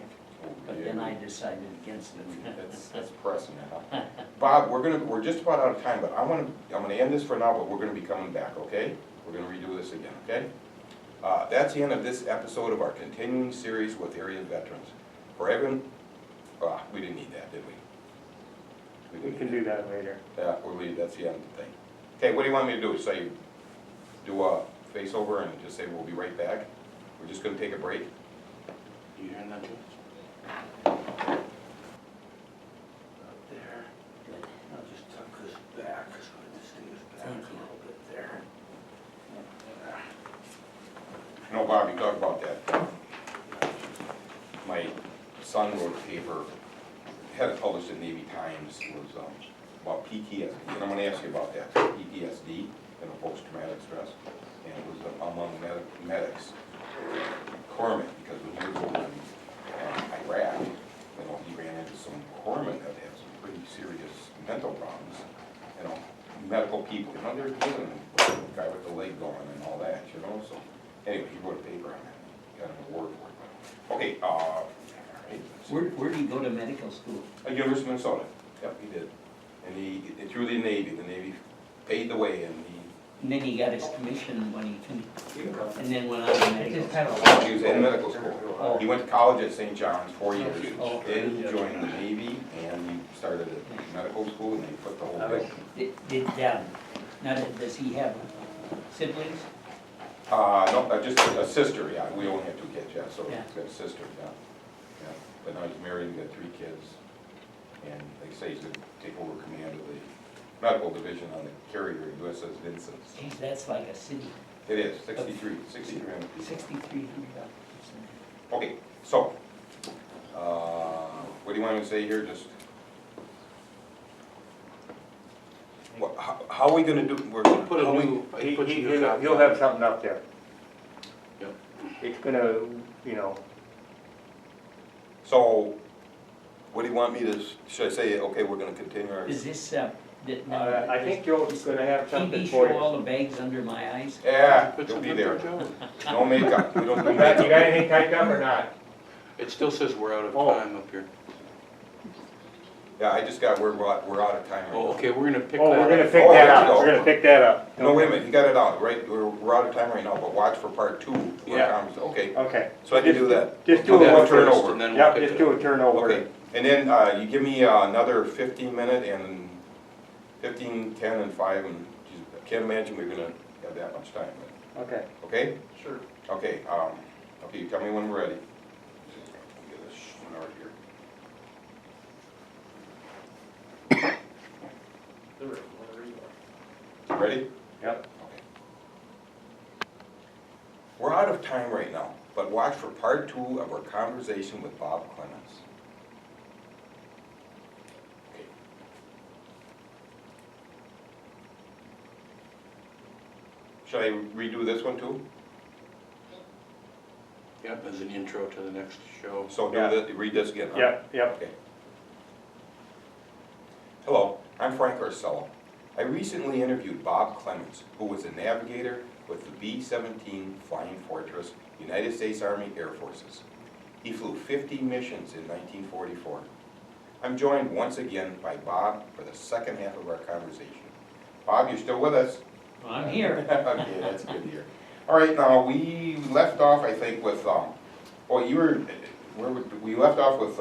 S2: but then I decided against it.
S1: That's pressing, huh? Bob, we're just about out of time, but I'm gonna end this for now, but we're gonna be coming back, okay? We're gonna redo this again, okay? That's the end of this episode of our continuing series with area veterans. For everyone, we didn't need that, did we?
S3: We
S1: didn't
S3: can
S1: need
S3: do that later.
S1: Yeah, that's the end of the thing. Okay, what do you want me to do? Say, do a face over and just say we'll be right back? We're just gonna take a break?
S4: You hearing that, Joe? Up there. I'll just tuck this back so it stays back a little bit there.
S1: You know, Bob, you talk about that. My son wrote a paper, had it published in Navy Times, was about PTSD, and I'm gonna ask you about that, PTSD, post-traumatic stress, and it was among medics. Corpsmen, because when he was over in Iraq, you know, he ran into some corpsmen that had some pretty serious mental problems, you know, medical people, you know, they're dealing with the guy with the leg gone and all that, you know, so, anyway, he wrote a paper on that, got an award for it. Okay, all right.
S2: Where did he go to medical school?
S1: University of Minnesota, yep, he did. And he, through the Navy paid the way, and
S2: And then he got his commission when he finished, and then went on to medical
S1: he was in medical school.
S2: Oh.
S1: He went to college at St. John's 4 years,
S2: Oh.
S1: then he joined the Navy, and he started at medical school, and they put the whole thing.
S2: Now, does he have siblings?
S1: No, just a sister, yeah, we only have 2 kids, yeah, so
S2: Yeah.
S1: he's got a sister, yeah. Yeah, but now he's married and got 3 kids, and they say he's gonna take over command of the medical division on the carrier USS Vincent.
S2: Geez, that's like a city,
S1: It is, 6,300 people.
S2: 6,300.
S1: Okay, so, what do you want me to say here, just? How are we gonna do, we're gonna
S4: Put a new, I put you a copy.
S3: He'll have something up there.
S4: Yep.
S3: It's gonna, you know,
S1: so, what do you want me to, should I say, okay, we're gonna continue our?
S2: Is this,
S3: I think Joe's gonna have something
S2: TV
S3: for
S2: show
S3: you.
S2: all the bags under my eyes?
S1: Yeah,
S4: Put
S1: you'll be
S4: something
S1: there.
S4: Joe?
S1: No makeup, we don't do
S3: You got
S1: makeup.
S3: anything typed up or not?
S4: It still says we're out of
S3: Oh.
S4: time up here.
S1: Yeah, I just got, we're out of time right
S4: Oh,
S1: now.
S4: okay, we're gonna pick that
S3: Oh,
S4: up.
S3: we're gonna pick
S1: Oh,
S3: that
S1: there you
S3: up,
S1: go.
S3: we're gonna pick that up.
S1: No, wait a minute, you got it out, right, we're out of time right now, but watch for part 2. of our
S4: Yeah.
S1: conversation. Okay,
S3: Okay.
S1: so I can do that.
S3: Just
S1: We'll
S3: do
S1: do
S3: a
S1: that
S3: one
S1: turnover.
S4: First, and then we'll
S3: Yep,
S4: pick
S3: just
S4: it
S3: do
S4: up.
S3: a turnover.
S1: Okay, and then you give me another 15-minute and 15, 10, and 5, and geez, I can't imagine we're gonna have that much time.
S3: Okay.
S1: Okay?
S3: Sure.
S1: Okay, okay, you tell me when we're ready. Get this start here. Ready?
S3: Yep.
S1: Okay. We're out of time right now, but watch for part 2 of our conversation with Bob Clemens. Okay. Should I redo this one too?
S4: Yep, as an intro to the next show.
S1: So
S3: Yeah.
S1: read this again, huh?
S3: Yep, yep.
S1: Okay. Hello, I'm Frank Orsello. I recently interviewed Bob Clemens, who was a navigator with the B-17 Flying Fortress, United States Army Air Forces. He flew 50 missions in 1944. I'm joined once again by Bob for the second half of our conversation. Bob, you're still with us?
S2: I'm here.
S1: Okay, that's good to hear. All right, now, we left off, I think, with, we left off with,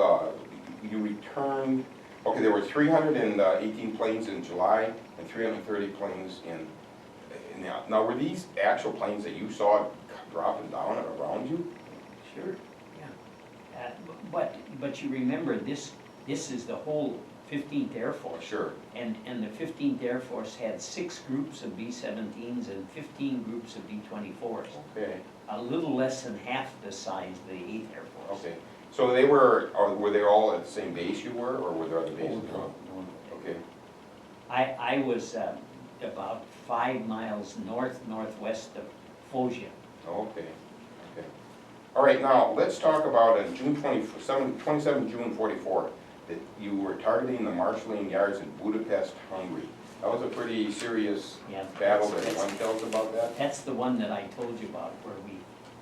S1: you returned, okay, there were 318 planes in July and 330 planes now, were these actual planes that you saw dropping down around you?
S2: Sure, yeah. But you remember, this is the whole 15th Air Force.
S1: Sure.
S2: And the 15th Air Force had 6 groups of B-17s and 15 groups of B-24s.
S1: Okay,
S2: A little less than half the size of the 8th Air Force.
S1: okay. So they were they all at the same base you were, or were there other bases?
S2: No.
S1: Okay,
S2: I was about 5 miles northwest of Foggia.
S1: okay, okay. All right, now, let's talk about on June 27 June 44, that you were targeting the marshalling yards in Budapest, Hungary. That was a pretty serious
S2: Yeah,
S1: battle.
S2: that's-
S1: That one tell us about that?
S2: That's the one that I told you about, where we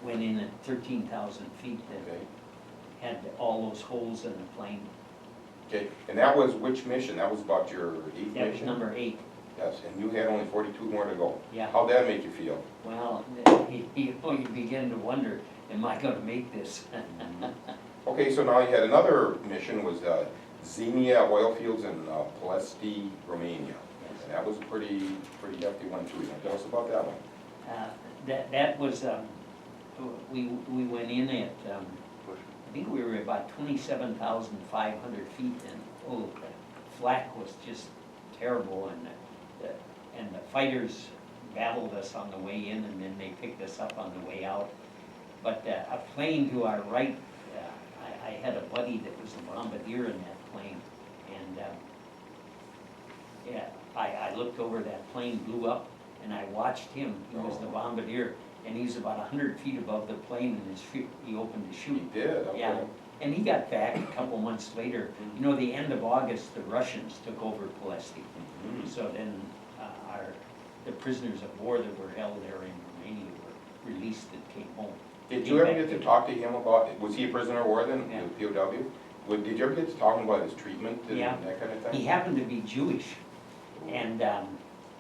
S2: went in at 13,000 feet and
S1: Okay,
S2: had all those holes in the plane.
S1: okay, and that was which mission? That was about your 8th
S2: That was
S1: mission?
S2: number 8,
S1: Yes, and you had only 42 more to go.
S2: yeah.
S1: How'd that make you feel?
S2: Well, you begin to wonder, am I gonna make this?
S1: Okay, so now you had another mission, was Xenia oil fields in Ploiești, Romania. And that was a pretty hefty one too. You want to tell us about that one?
S2: That was, we went in at, I think we were about 27,500 feet, and oh, the flak was just terrible, and the fighters battled us on the way in, and then they picked us up on the way out. But a plane to our right, I had a buddy that was a bombardier in that plane, and yeah, I looked over, that plane blew up, and I watched him. He was the bombardier, and he's about 100 feet above the plane, and he opened to
S1: You
S2: shoot.
S1: did, okay.
S2: Yeah, and he got back a couple months later. You know, the end of August, the Russians took over Ploiești.
S1: Mhm.
S2: So then the prisoners of war that were held there in Romania were released and came home.
S1: Did you ever get to talk to him about, was he a prisoner of war then,
S2: Yeah.
S1: POW? Did you ever get to talk about his treatment and
S2: Yeah.
S1: that kind of thing?
S2: He happened to be Jewish, and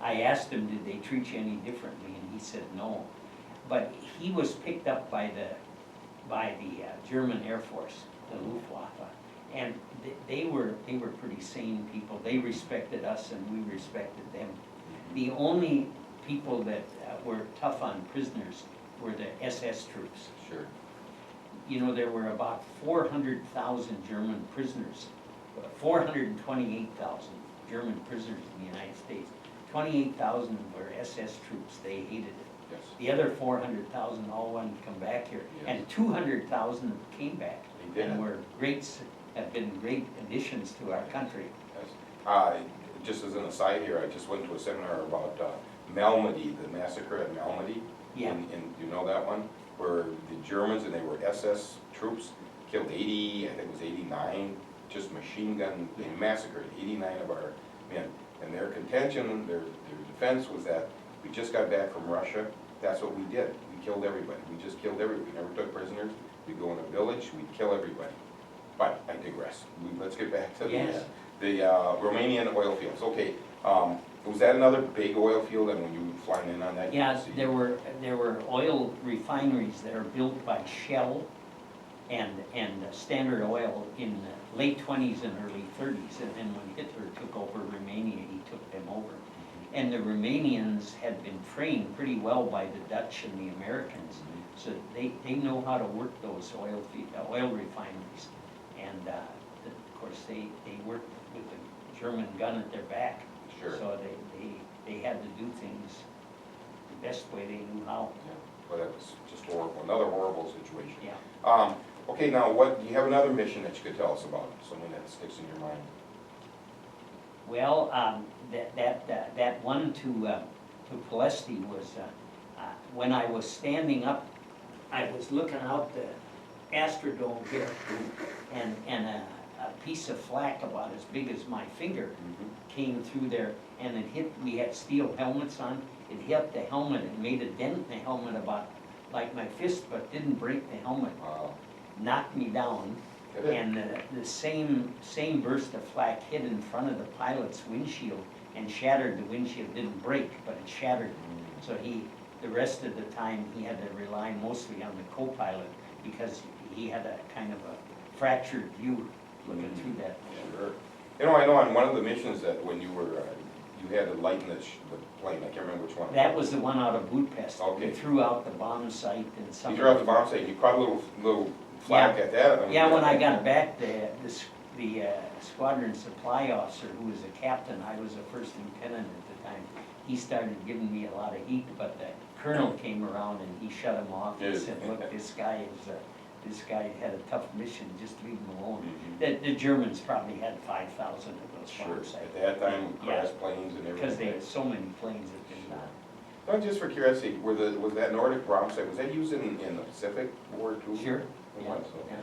S2: I asked him, did they treat you any differently, and he said no. But he was picked up by the German Air Force, the Luftwaffe, and they were pretty sane people. They respected us and we respected them. The only people that were tough on prisoners were the SS troops.
S1: Sure.
S2: You know, there were about 400,000 German prisoners, 428,000 German prisoners in the United States. 28,000 were SS troops, they hated it.
S1: Yes.
S2: The other 400,000 all wanted to come back here, and 200,000 came back.
S1: They did.
S2: And have been great additions to our country.
S1: Yes. Just as an aside here, I just went to a seminar about Malmedy, the massacre at Malmedy.
S2: Yeah.
S1: And you know that one? Where the Germans, and they were SS troops, killed 80, I think it was 89, just machine gun, they massacred 89 of our men. And their contention, their defense was that we just got back from Russia, that's what we did. We killed everybody. We just killed everybody. We never took prisoners. We'd go in a village, we'd kill everybody. But I digress. Let's get back to
S2: Yes.
S1: the Romanian oil fields. Okay, was that another big oil field, and when you were flying in on that? you
S2: Yeah,
S1: could see-
S2: there were oil refineries that are built by Shell and Standard Oil in the late 20s and early 30s. And then when Hitler took over Romania, he took them over. And the Romanians had been trained pretty well by the Dutch and the Americans. So they know how to work those oil refineries. And of course, they worked with the German gun at their back.
S1: Sure.
S2: So they had to do things the best way they knew how.
S1: Yeah, but that was just horrible, another horrible situation.
S2: Yeah.
S1: Okay, now do you have another mission that you could tell us about, something that sticks in your mind?
S2: Well, that one to Ploiești was when I was standing up I was looking out the Astrodome here, and a piece of flak about as big as my finger came through there, and it hit, we had steel helmets on, it hit the helmet, it made a dent in the helmet about like my fist, but didn't break the helmet,
S1: Wow.
S2: knocked me down.
S1: Good.
S2: And the same burst of flak hit in front of the pilot's windshield and shattered the windshield, didn't break, but it shattered. So the rest of the time, he had to rely mostly on the co-pilot because he had a kind of a fractured view looking through that.
S1: Sure. You know, I know on one of the missions that when you were, you had to lighten the plane, I can't remember which one.
S2: That was the one out of Budapest.
S1: Okay.
S2: We threw out the bomb site and some.
S1: You threw out the bomb site, you caught a little flag at that.
S2: Yeah, when I got back, the squadron supply officer, who was a captain, I was a first lieutenant at the time, he started giving me a lot of heat, but the colonel came around and he shut him off and
S1: Yes.
S2: said, look, this guy had a tough mission, just leave him alone. The Germans probably had 5,000 of those
S1: Sure,
S2: bomb sites.
S1: at that time,
S2: Yeah.
S1: crash planes and everything.
S2: Because they had so many planes that did not.
S1: Oh, just for curiosity, was that Nordic bomb site, was that used in the Pacific War too?
S2: Sure.
S1: It
S2: Yeah,
S1: was,
S2: yeah.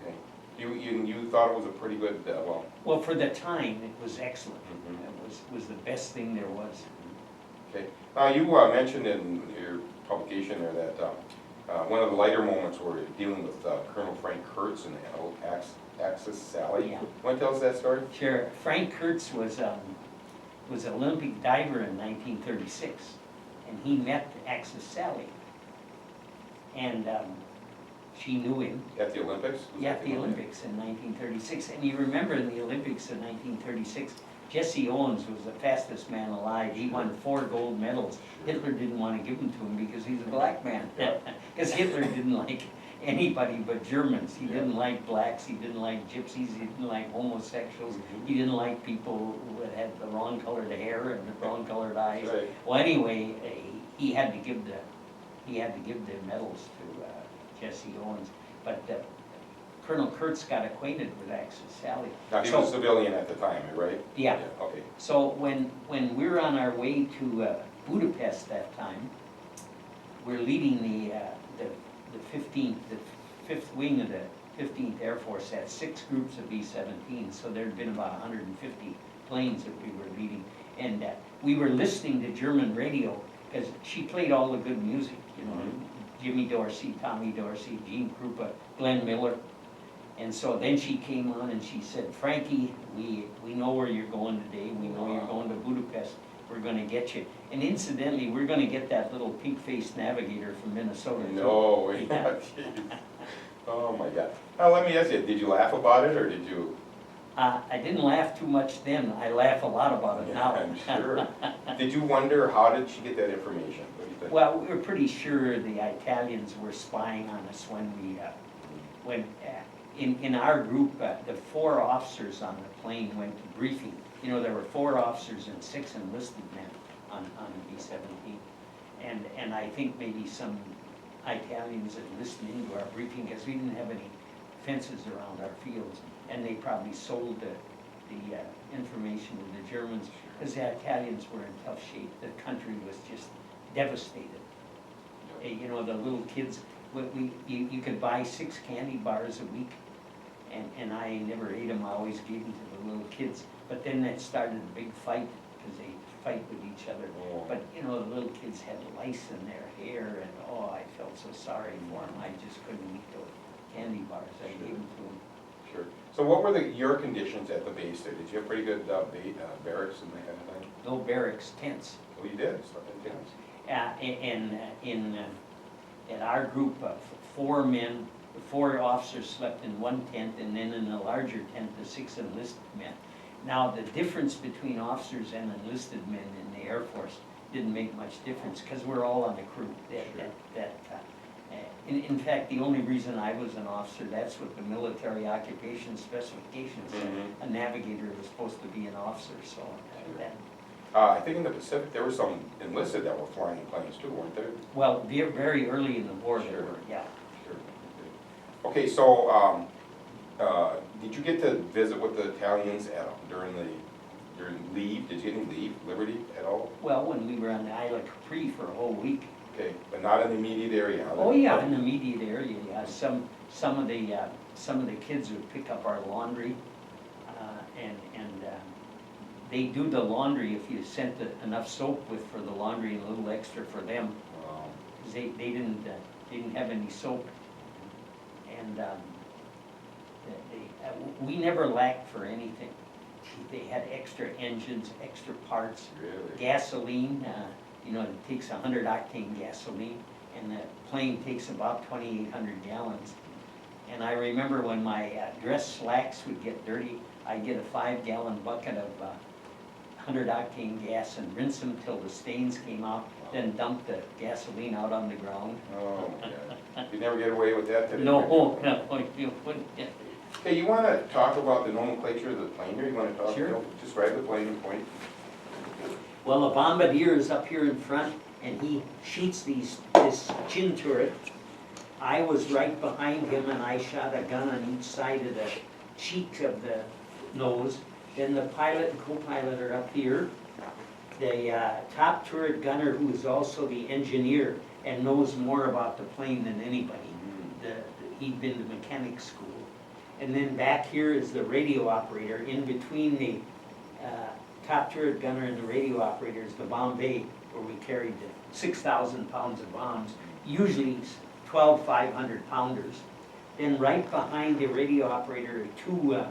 S1: okay. You thought it was a pretty good, well,
S2: Well, for the time, it was excellent.
S1: Mhm.
S2: It was the best thing there was.
S1: okay. You mentioned in your publication there that one of the lighter moments were dealing with Colonel Frank Kurtz and the old Axis Sally.
S2: Yeah.
S1: Want to tell us that story?
S2: Sure. Frank Kurtz was an Olympic diver in 1936, and he met Axis Sally. And she knew him.
S1: At the Olympics? Was
S2: Yeah,
S1: that
S2: at the Olympics in 1936. And you remember in the Olympics in 1936, Jesse Owens was the fastest man alive. He won 4 gold medals. Hitler didn't want to give them to him because he's a black man. Because Hitler didn't like anybody but Germans. He didn't like blacks, he didn't like gypsies, he didn't like homosexuals. He didn't like people who had the wrong colored hair and the wrong colored eyes.
S1: Right.
S2: Well, anyway, he had to give the medals to Jesse Owens. But Colonel Kurtz got acquainted with Axis Sally.
S1: Now, he was a civilian at the time, right?
S2: Yeah.
S1: Okay.
S2: So when we were on our way to Budapest that time, we're leading the 5th wing of the 15th Air Force had 6 groups of B-17, so there'd been about 150 planes that we were leading. And we were listening to German radio, because she played all the good music, you know, Jimmy Dorsey, Tommy Dorsey, Gene Krupa, Glenn Miller. And so then she came on and she said, Frankie, we know where you're going today, we know you're going to Budapest, we're gonna get you. And incidentally, we're gonna get that little pink-faced Navigator from Minnesota too.
S1: No, way.
S2: Yeah.
S1: Jeez. Oh, my God. Now, let me ask you, did you laugh about it, or did you?
S2: I didn't laugh too much then, I laugh a lot about it
S1: Yeah,
S2: now.
S1: I'm sure. Did you wonder, how did she get that information? What do you think?
S2: Well, we were pretty sure the Italians were spying on us when in our group, the 4 officers on the plane went to briefing. You know, there were 4 officers and 6 enlisted men on the B-17. And I think maybe some Italians had listened into our briefing because we didn't have any fences around our fields. And they probably sold the information to the Germans because the Italians were in tough shape. The country was just devastated. You know, the little kids, you could buy 6 candy bars a week, and I never ate them, I always gave them to the little kids. But then that started a big fight, because they fight with each other.
S1: Oh.
S2: But, you know, the little kids had lice in their hair, and oh, I felt so sorry for them, I just couldn't eat those candy bars, I gave them to them.
S1: Sure. So what were your conditions at the base there? Did you have pretty good barracks and that kind of thing?
S2: No barracks, tents.
S1: Oh, you did, slept in tents.
S2: At our group, 4 men, 4 officers slept in one tent, and then in a larger tent, the 6 enlisted men. Now, the difference between officers and enlisted men in the Air Force didn't make much difference, because we're all on the crew. In fact, the only reason I was an officer, that's what the military occupation specifications said. A navigator was supposed to be an officer, so that.
S1: I think in the Pacific, there were some enlisted that were flying planes too, weren't there?
S2: Well, very early in the war, there
S1: Sure.
S2: were, yeah.
S1: Sure. Okay, so, did you get to visit with the Italians during leave? Did you get any leave, liberty at all?
S2: Well, when we were on the Isle of Capri for a whole week,
S1: Okay, but not in the immediate area? huh?
S2: Oh, yeah, in the immediate area, yeah, some of the kids would pick up our laundry, and they do the laundry if you sent enough soap with for the laundry and a little extra for them,
S1: Wow.
S2: 'cause they didn't have any soap. And, we never lacked for anything. They had extra engines, extra parts,
S1: Really?
S2: gasoline, it takes 100 octane gasoline, and the plane takes about 2,800 gallons. And I remember when my dress slacks would get dirty, I'd get a 5-gallon bucket of 100 octane gas and rinse them till the stains came out, then dump the gasoline out on the ground.
S1: Oh, my God. You'd never get away with that today?
S2: No,
S1: would you?
S2: no, you wouldn't.
S1: Hey, you wanna talk about the nomenclature of the plane here? You wanna talk,
S2: Sure.
S1: describe the plane and point?
S2: Well, a bombardier is up here in front, and he shoots this chin turret. I was right behind him, and I shot a gun on each side of the cheek of the nose. Then the pilot and co-pilot are up here. The top turret gunner, who is also the engineer and knows more about the plane than anybody. He'd been to mechanic school. And then back here is the radio operator. In between the top turret gunner and the radio operator is the bomb bay, where we carried the 6,000 pounds of bombs, usually 12 500-pounders. Then right behind the radio operator are two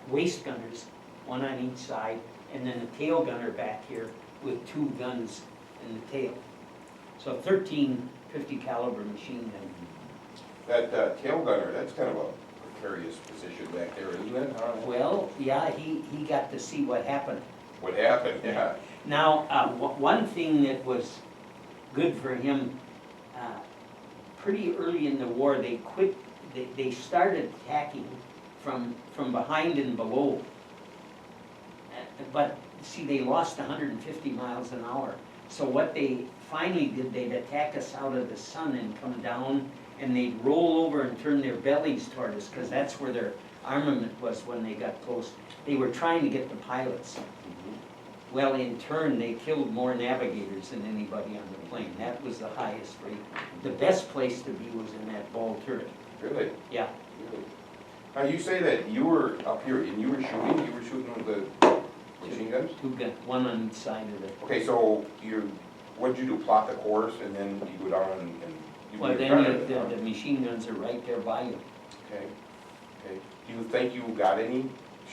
S2: waist gunners, one on each side, and then a tail gunner back here with 2 guns in the tail. So 13 50 caliber machine gun.
S1: That tail gunner, that's kind of a precarious position back there, isn't it? Huh?
S2: Well, yeah, he got to see what happened.
S1: What happened, yeah.
S2: Now, one thing that was good for him, pretty early in the war, they started attacking from behind and below. But, see, they lost 150 miles an hour. So what they finally did, they'd attack us out of the sun and come down, and they'd roll over and turn their bellies toward us, because that's where their armament was when they got close. They were trying to get the pilots. Well, in turn, they killed more navigators than anybody on the plane. That was the highest rate. The best place to be was in that ball turret.
S1: Really?
S2: Yeah.
S1: Really? Now, you say that you were up here and you were shooting with the machine guns?
S2: 2 guns, one on each side of it.
S1: Okay, so what'd you do, plot the course and then you go down and you
S2: Well,
S1: were
S2: then
S1: running it, huh?
S2: the machine guns are right there by you.
S1: Okay, okay. Do you think you got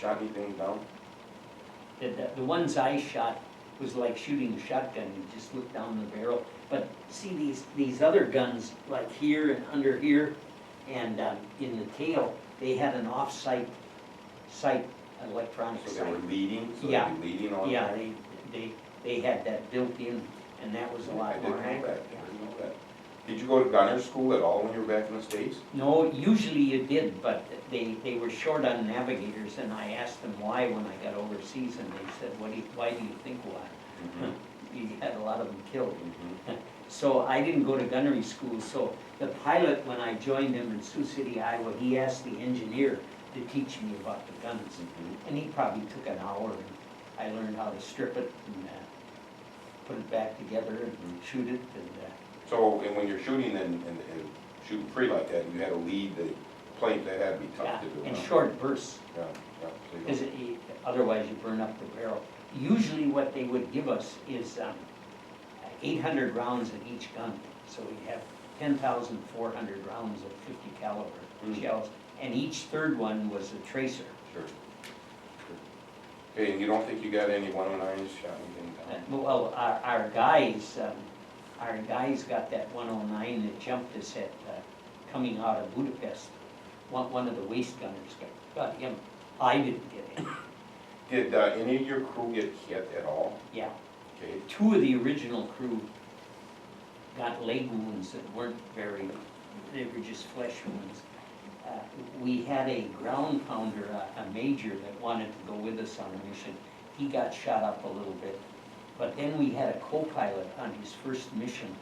S1: shot anything down?
S2: The ones I shot was like shooting a shotgun, you just look down the barrel. But see these other guns, like here and under here, and in the tail, they had an off-sight electronic
S1: So
S2: sight.
S1: they were leading, so
S2: Yeah.
S1: they'd be leading on?
S2: Yeah, they had that built in, and that was a
S1: I
S2: lot
S1: didn't
S2: more
S1: know that, I
S2: accurate.
S1: didn't know that. Did you go to gunner school at all when you were back in the States?
S2: No, usually you did, but they were short on navigators, and I asked them why when I got overseas, and they said, why do you think why? You had a lot of them killed. So I didn't go to gunnery school, so the pilot, when I joined him in Sioux City, Iowa, he asked the engineer to teach me about the guns. And he probably took an hour, and I learned how to strip it and put it back together and shoot it. And
S1: So, and when you're shooting and shooting free like that, you had to lead the plane, that had to be tough
S2: yeah,
S1: to do.
S2: in
S1: huh?
S2: short bursts,
S1: Yeah, yeah. So you
S2: because
S1: don't-
S2: otherwise you burn up the barrel. Usually what they would give us is 800 rounds in each gun. So we have 10,400 rounds of 50 caliber shells, and each third one was a tracer.
S1: Sure. Sure. Okay, and you don't think you got any 109s shot anything down?
S2: Well, our guys got that 109 that jumped us at coming out of Budapest. One of the waist gunners got him. I didn't get him.
S1: Did any of your crew get hit at all?
S2: Yeah.
S1: Okay.
S2: 2 of the original crew got leg wounds that weren't they were just flesh wounds. We had a ground pounder, a major that wanted to go with us on a mission. He got shot up a little bit. But then we had a co-pilot on his first mission.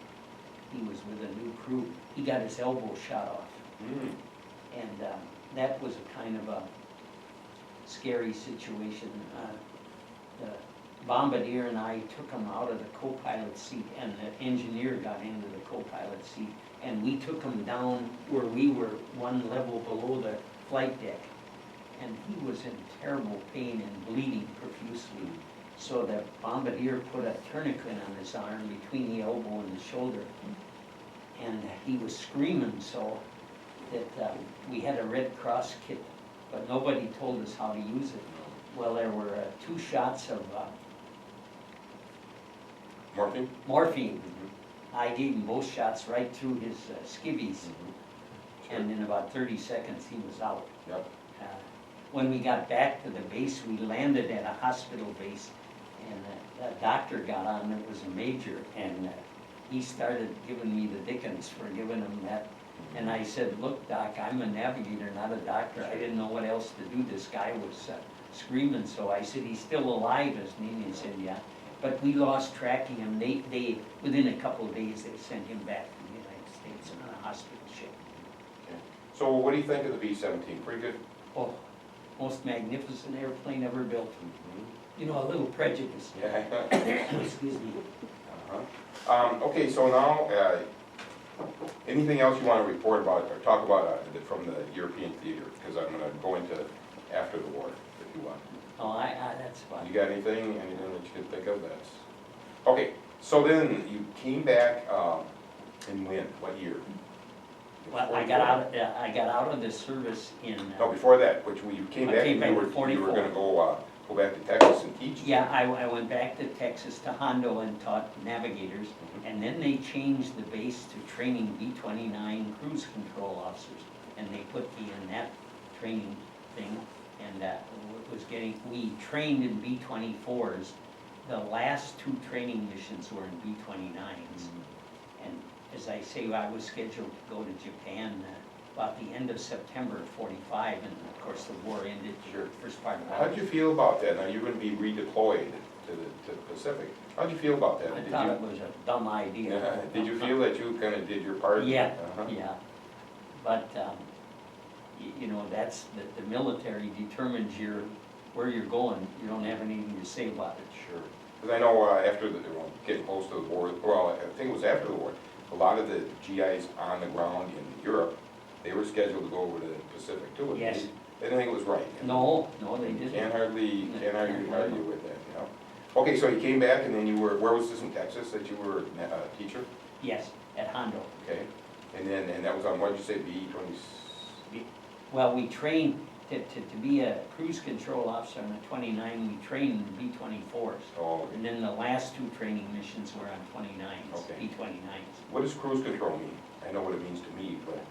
S2: He was with a new crew. He got his elbow shot off. And that was a kind of a scary situation. Bombardier and I took him out of the co-pilot seat, and the engineer got into the co-pilot seat, and we took him down where we were one level below the flight deck. And he was in terrible pain and bleeding profusely. So the bombardier put a tourniquet on his arm between the elbow and the shoulder. And he was screaming so that we had a Red Cross kit, but nobody told us how to use it. Well, there were 2 shots of
S1: Morphine?
S2: morphine. I gave him both shots right through his skivvies,
S1: Sure.
S2: and in about 30 seconds he was out.
S1: Yep.
S2: When we got back to the base, we landed at a hospital base, and a doctor got on, it was a major, and he started giving me the dickens for giving him that. And I said, look, Doc, I'm a navigator, not a doctor. I didn't know what else to do. This guy was screaming, so I said, he's still alive, isn't he? And he said, yeah. But we lost track of him. They within a couple of days, they sent him back to the United States on a hospital ship.
S1: So what do you think of the B-17? Pretty good?
S2: Oh, most magnificent airplane ever built. You know, a little prejudice.
S1: Yeah.
S2: Excuse me.
S1: Okay, so now, anything else you want to report about or talk about from the European theater? Because I'm going to go into after the war, if you want.
S2: Oh, that's fine.
S1: You got anything that you can think of that's? Okay, so then you came back, and when? What year?
S2: Well, I got out of the service in.
S1: No, before that, which when you came
S2: I
S1: back,
S2: came back in
S1: you were
S2: 44.
S1: gonna go back to Texas and teach?
S2: Yeah, I went back to Texas to Hondo and taught navigators, and then they changed the base to training B-29 cruise control officers, and they put me in that training thing, and we trained in B-24s. The last 2 training missions were in B-29s, and as I say, I was scheduled to go to Japan about the end of September of 45, and of course the war ended.
S1: Sure.
S2: First part of
S1: How did you feel about that? Now, you're gonna be redeployed to the Pacific. How did you feel about that?
S2: I
S1: Did
S2: thought
S1: you-
S2: it was a dumb idea.
S1: Yeah, did you feel that you kind of did your part?
S2: Yeah,
S1: Uh-huh.
S2: yeah. But, you know, that's, the military determines where you're going. You don't have anything to say about it.
S1: Sure. Because I know after getting close to the war, well, I think it was after the war, a lot of the GIs on the ground in Europe, they were scheduled to go over to the Pacific too.
S2: Yes.
S1: They didn't think it was right.
S2: No, they
S1: You
S2: didn't.
S1: can't hardly argue with that, you know? Okay, so you came back and then you were, where was this in Texas that you were a teacher?
S2: Yes, at Hondo.
S1: Okay, and that was on, what did you say, B-20?
S2: Well, we trained, to be a cruise control officer on a 29, we trained in B-24s.
S1: Oh,
S2: And then the last 2 training missions were on 29s,
S1: Okay.
S2: B-29s.
S1: what does cruise control mean? I know what it means to me, but,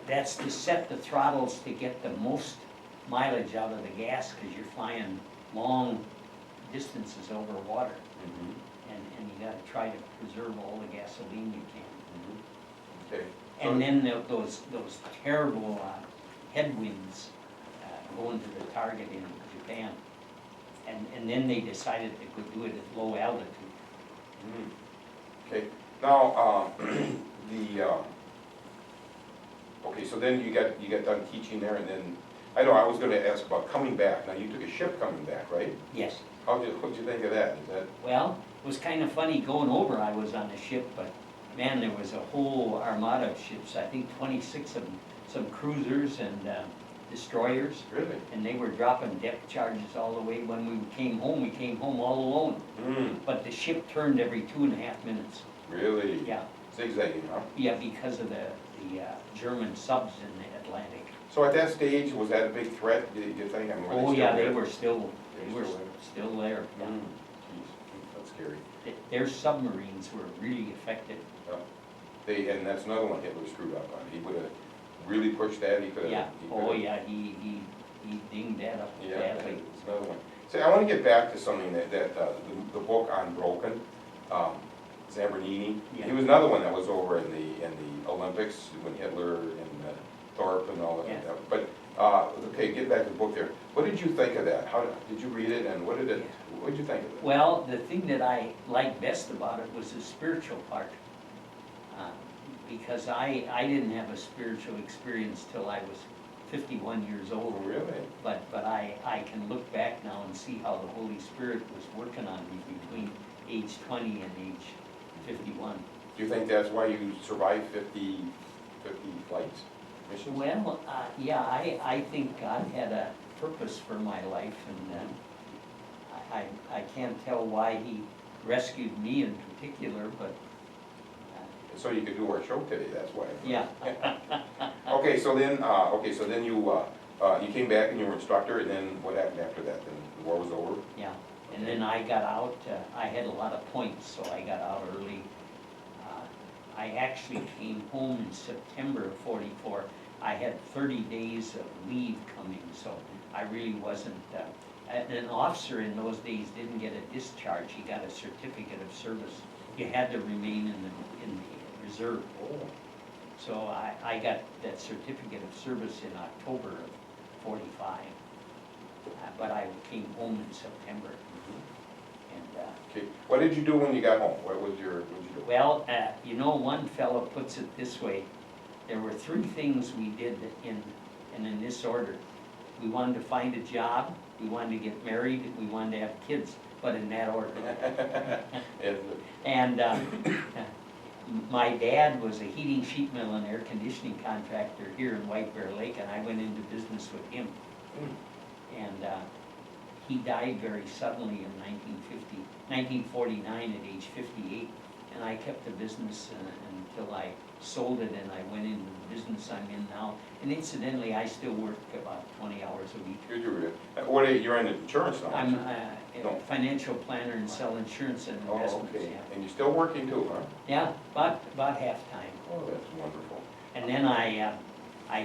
S2: That's to set the throttles to get the most mileage out of the gas, because you're flying long distances over water, and you gotta try to preserve all the gasoline you can.
S1: okay.
S2: And then those terrible headwinds going to the target in Japan. And then they decided they could do it at low altitude.
S1: Okay, now, okay, so then you got done teaching there, and then, I know I was gonna ask about coming back. Now, you took a ship coming back, right?
S2: Yes.
S1: What'd you think of that? Is that,
S2: Well, it was kind of funny going over. I was on a ship, but man, there was a whole armada of ships, I think 26 of them, some cruisers and destroyers,
S1: really?
S2: and they were dropping depth charges all the way. When we came home all alone. But the ship turned every 2.5 minutes.
S1: Really?
S2: Yeah,
S1: Zigzagging, huh?
S2: yeah, because of the German subs in the Atlantic.
S1: So at that stage, was that a big threat, do you think? I mean, were
S2: Oh,
S1: still
S2: yeah,
S1: there?
S2: they were still
S1: They were
S2: still there. Yeah.
S1: Jeez, that's scary.
S2: Their submarines were really effective.
S1: And that's another one Hitler screwed up on. He would have really pushed that, he could have.
S2: Yeah, oh yeah, he dinged that up
S1: Yeah,
S2: badly.
S1: that's another one. See, I want to get back to something that the book Unbroken, Zambernini.
S2: Yeah.
S1: He was another one that was over in the Olympics when Hitler and Thorpe and all that.
S2: Yeah.
S1: But, okay, get back to the book there. What did you think of that? How, did you read it, and what did you think of it?
S2: Well, the thing that I liked best about it was the spiritual part. Because I didn't have a spiritual experience till I was 51 years old.
S1: Oh, really?
S2: But I can look back now and see how the Holy Spirit was working on me between age 20 and age 51.
S1: Do you think that's why you survived 50 flights, missions?
S2: Well, yeah, I think God had a purpose for my life, and I can't tell why He rescued me in particular, but
S1: So you could do our show today, that's why.
S2: yeah.
S1: Okay, so then you came back and you were instructor, and then what happened after that? Then the war was over?
S2: Yeah, and then I got out, I had a lot of points, so I got out early. I actually came home in September of '44. I had 30 days of leave coming, so I really wasn't, an officer in those days didn't get a discharge, he got a certificate of service. You had to remain in the reserve.
S1: Oh.
S2: So I got that certificate of service in October of '45. But I came home in September. And,
S1: Okay, what did you do when you got home? What did you do?
S2: well, you know, one fellow puts it this way. There were 3 things we did in this order. We wanted to find a job, we wanted to get married, we wanted to have kids, but in that order. And my dad was a heating sheet metal and air conditioning contractor here in White Bear Lake, and I went into business with him. And he died very suddenly in 1949 at age 58, and I kept the business until I sold it, and I went into the business I'm in now. And incidentally, I still work about 20 hours a week.
S1: Did you really? You're in insurance now?
S2: I'm
S1: No.
S2: a financial planner and sell insurance and
S1: Oh,
S2: investments,
S1: okay.
S2: yeah.
S1: And you're still working too, huh?
S2: Yeah, about half-time.
S1: Oh, that's wonderful.
S2: And then I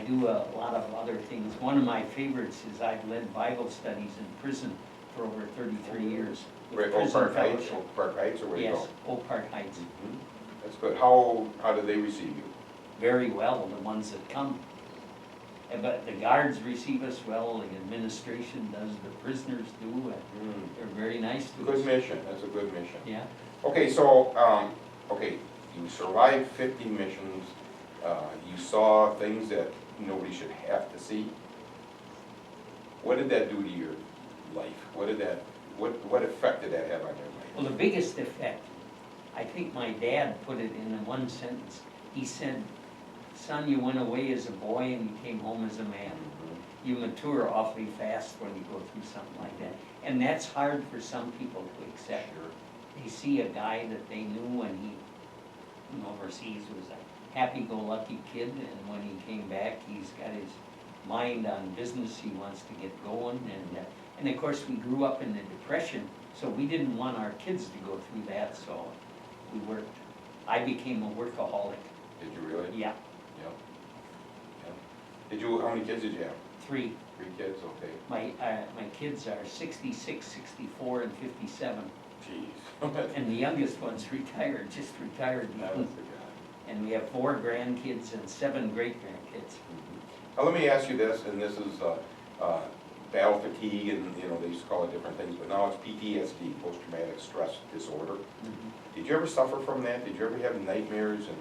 S2: do a lot of other things. One of my favorites is I've led Bible studies in prison for over 33 years. with
S1: Right,
S2: Prison
S1: Park Heights,
S2: Fellowship.
S1: Park Heights, or where you go?
S2: Yes, Oak Park Heights.
S1: Mhm. That's good. How do they receive you?
S2: Very well, the ones that come. But the guards receive us well, the administration does, the prisoners do, and they're very nice to us.
S1: Good mission, that's a good mission.
S2: Yeah.
S1: Okay, so, you survived 50 missions, you saw things that nobody should have to see. What did that do to your life? What effect did that have on your
S2: Well,
S1: life?
S2: the biggest effect, I think my dad put it in one sentence. He said, "Son, you went away as a boy and you came home as a man. You mature awfully fast when you go through something like that." And that's hard for some people to accept. They see a guy that they knew when he overseas was a happy-go-lucky kid, and when he came back, he's got his mind on business, he wants to get going, and of course, we grew up in the Depression, so we didn't want our kids to go through that, so we worked. I became a workaholic.
S1: Did you really?
S2: Yeah,
S1: Yeah. How many kids did you have?
S2: 3.
S1: 3 kids, okay.
S2: My kids are 66, 64, and 57,
S1: Jeez.
S2: and the youngest one's retired, just retired.
S1: That was the guy.
S2: And we have 4 grandkids and 7 great-grandkids.
S1: Now, let me ask you this, and this is battle fatigue, and they used to call it different things, but now it's PTSD, post-traumatic stress disorder. Did you ever suffer from that? Did you ever have nightmares? And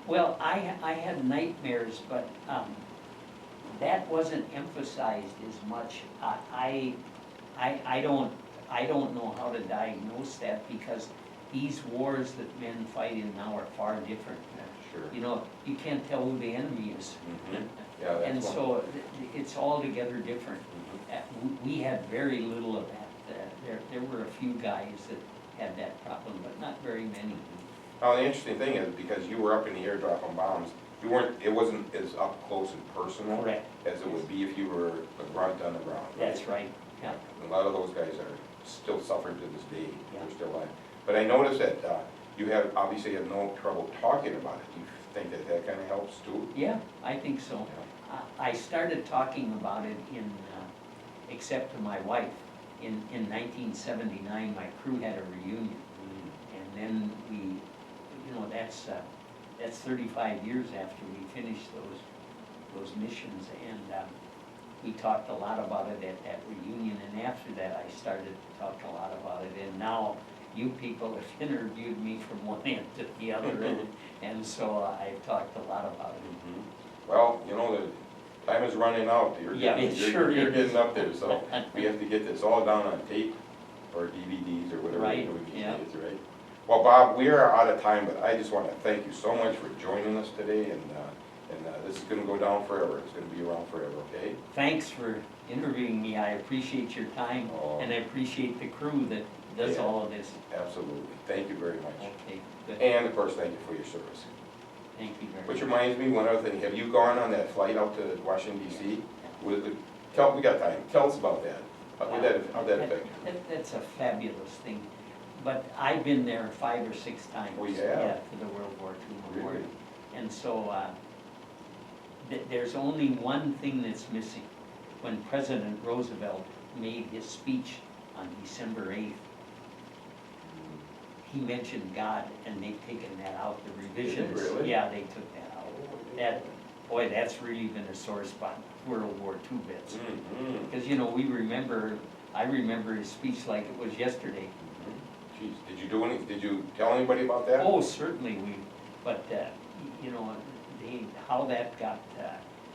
S2: Well, I had nightmares, but that wasn't emphasized as much. I don't know how to diagnose that, because these wars that men fight in now are far different.
S1: sure.
S2: You can't tell who the enemy is.
S1: Yeah, that's
S2: And
S1: one.
S2: so it's altogether different.
S1: Mhm.
S2: We had very little of that. There were a few guys that had that problem, but not very many.
S1: Now, the interesting thing is, because you were up in the air dropping bombs, it wasn't as up close and personal
S2: Correct.
S1: as it would be if you were a grunt on the ground.
S2: That's right, yeah.
S1: A lot of those guys are still suffering to this day.
S2: Yeah.
S1: They're still alive. But I noticed that you obviously have no trouble talking about it. Do you think that kind of helps too?
S2: Yeah, I think so. I started talking about it except to my wife. In 1979, my crew had a reunion. And then that's 35 years after we finished those missions. And we talked a lot about it at that reunion. And after that, I started to talk a lot about it. And now you people have interviewed me from one end to the other end. And so I've talked a lot about it.
S1: Well, Time is running out.
S2: Yeah, it sure
S1: You're
S2: is.
S1: getting up there, so we have to get this all down on tape or DVDs or whatever
S2: Right,
S1: we do these
S2: yeah.
S1: days, right? Well, Bob, we are out of time, but I just want to thank you so much for joining us today, and this is gonna go down forever. It's gonna be around forever, okay?
S2: Thanks for interviewing me, I appreciate your time,
S1: Oh.
S2: and I appreciate the crew that does
S1: Yeah.
S2: all of this.
S1: Absolutely. Thank you very much.
S2: Okay, good,
S1: And of course, thank you for your service.
S2: thank you very much.
S1: Which reminds me, one other thing, have you gone on that flight out to Washington DC? We got time, tell us about that. How'd that affect you?
S2: That's a fabulous thing, but I've been there 5 or 6 times.
S1: Oh, yeah?
S2: Yeah, for the World War II Memorial.
S1: Really?
S2: And so, there's only one thing that's missing. When President Roosevelt made his speech on December 8th, he mentioned God, and they've taken that out, the revisions.
S1: really?
S2: Yeah, they took that out. That, boy, that's really been a sore spot, World War II bits.
S1: Mhm.
S2: Because, I remember his speech like it was yesterday.
S1: Jeez, did you tell anybody about that?
S2: Oh, certainly but, how that got,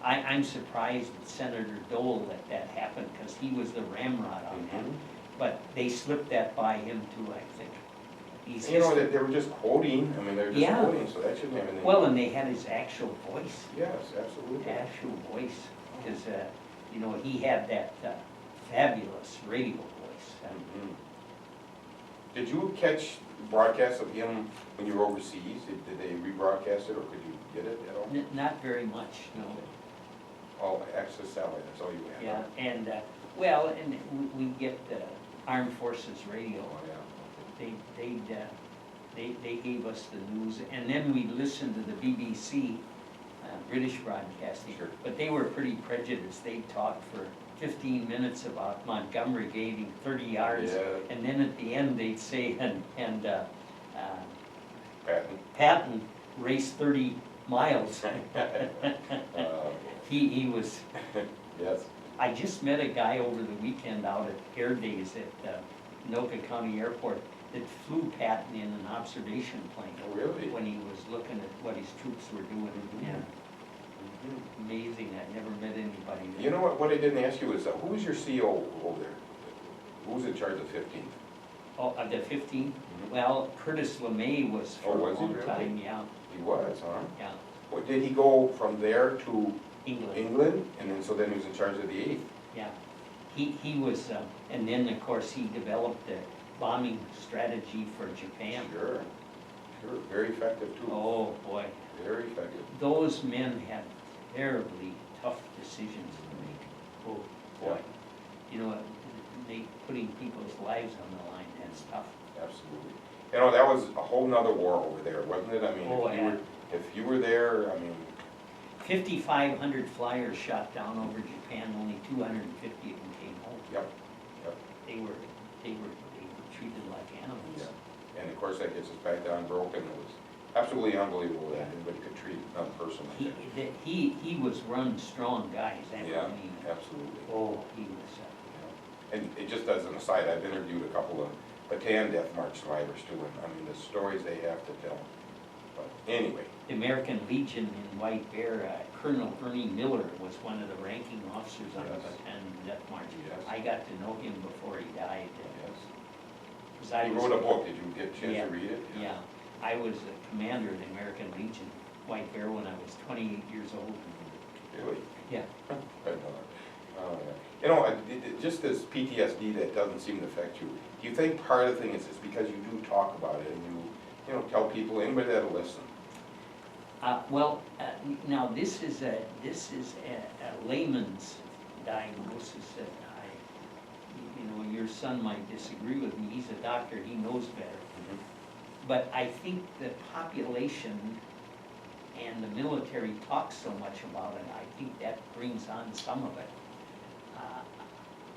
S2: I'm surprised that Senator Dole that happened, because he was the ramrod on that.
S1: Mhm.
S2: But they slipped that by him too, I think. He's
S1: You know,
S2: just,
S1: that they were just quoting, I mean, they were just
S2: Yeah.
S1: quoting, so that shouldn't have anything.
S2: well, and they had his actual voice,
S1: Yes, absolutely.
S2: because, he had that fabulous radio voice.
S1: Mhm. Did you catch broadcasts of him when you were overseas? Did they rebroadcast it, or could you get it at all?
S2: Not very much, no.
S1: Oh, access satellite, that's all you had?
S2: Yeah,
S1: huh?
S2: and, we get Armed Forces Radio.
S1: Oh, yeah.
S2: They gave us the news, and then we listened to the BBC, British Broadcasting.
S1: Sure.
S2: But they were pretty prejudiced. They talked for 15 minutes about Montgomery gaining 30 yards.
S1: Yeah.
S2: And then at the end, they'd say,
S1: Patton.
S2: Patton raced 30 miles. He was,
S1: Yes.
S2: I just met a guy over the weekend out at Air Days at Anoka County Airport that flew Patton in an observation plane.
S1: Oh, really?
S2: When he was looking at what his troops were doing.
S1: Mhm.
S2: Yeah,
S1: Mhm.
S2: amazing, I've never met anybody. that-
S1: You know what I didn't ask you is, who was your CO over there? Who was in charge of 15th?
S2: Oh, of the 15?
S1: Mhm.
S2: Well, Curtis LeMay was
S1: Oh,
S2: for a
S1: was he
S2: long
S1: really?
S2: time, yeah,
S1: He was, huh?
S2: yeah,
S1: What, did he go from there to
S2: England,
S1: England, and then, so then he was in charge of the 8th?
S2: yeah. He was, and then, of course, he developed the bombing strategy for Japan.
S1: Sure, sure, very effective too,
S2: Oh, boy,
S1: very effective.
S2: those men had terribly tough decisions to make. Oh, boy. Putting people's lives on the line, that's tough.
S1: Absolutely. You know, that was a whole nother war over there, wasn't it? I mean,
S2: Oh, yeah.
S1: if you were there, I mean,
S2: 5,500 flyers shot down over Japan, only 250 of them came home.
S1: yep, yep,
S2: They were treated like animals.
S1: yeah. And of course, that gets us back to unbroken. It was absolutely unbelievable that anybody could treat another person like that.
S2: He was run strong guys, that
S1: Yeah,
S2: I mean,
S1: absolutely.
S2: oh, he was,
S1: Yeah. And it just as an aside, I've interviewed a couple of Bataan Death March survivors too, and I mean, the stories they have to tell. But anyway,
S2: the American Legion in White Bear, Colonel Ernie Miller was one of the ranking officers on the
S1: Yes.
S2: Bataan Death March.
S1: Yes.
S2: I got to know him before he died.
S1: yes.
S2: 'Cause I
S1: He
S2: was-
S1: wrote a book, did you get a chance
S2: Yeah,
S1: to read it?
S2: Yeah, I was the commander of the American Legion, White Bear, when I was 28 years old.
S1: Really?
S2: Yeah.
S1: I know. Oh, yeah. You know, just this PTSD that doesn't seem to affect you, do you think part of the thing is it's because you do talk about it and you know, tell people, anybody that'll listen?
S2: Now, this is a layman's diagnosis that your son might disagree with me, he's a doctor, he knows better. But I think the population and the military talks so much about it, I think that brings on some of it.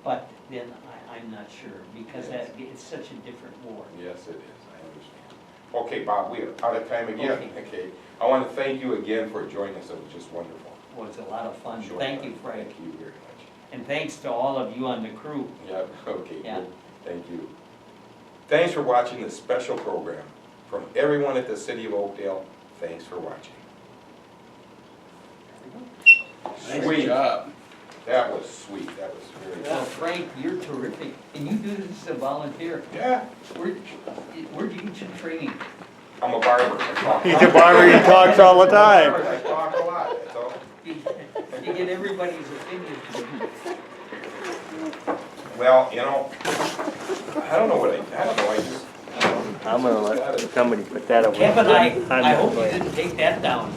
S2: But then I'm not sure, because
S1: Yes.
S2: it's such a different war.
S1: Yes, it is, I understand. Okay, Bob, we are out of time again,
S2: Okay.
S1: okay? I want to thank you again for joining us, it was just wonderful.
S2: Well, it's a lot of fun.
S1: Sure.
S2: Thank you, Frank.
S1: Thank you very much.
S2: And thanks to all of you on the crew.
S1: Yeah, okay,
S2: Yeah.
S1: good, thank you. Thanks for watching this special program. From everyone at the City of Oakdale, thanks for watching.
S4: Nice
S1: Sweet.
S4: job.
S1: That was sweet, that was very
S2: Well,
S1: good.
S2: Frank, you're terrific, and you do this as a volunteer.
S1: Yeah,
S2: Where'd you get your training?
S1: I'm a barber. I talk.
S3: He's a barber, he talks all the time.
S1: I talk a lot, that's all.
S2: You get everybody's opinion.
S1: Well, you know, I don't know, I just.
S3: I'm gonna let somebody put that away.
S2: Kevin, I
S3: I'm
S2: hope you
S3: not
S2: didn't take that down.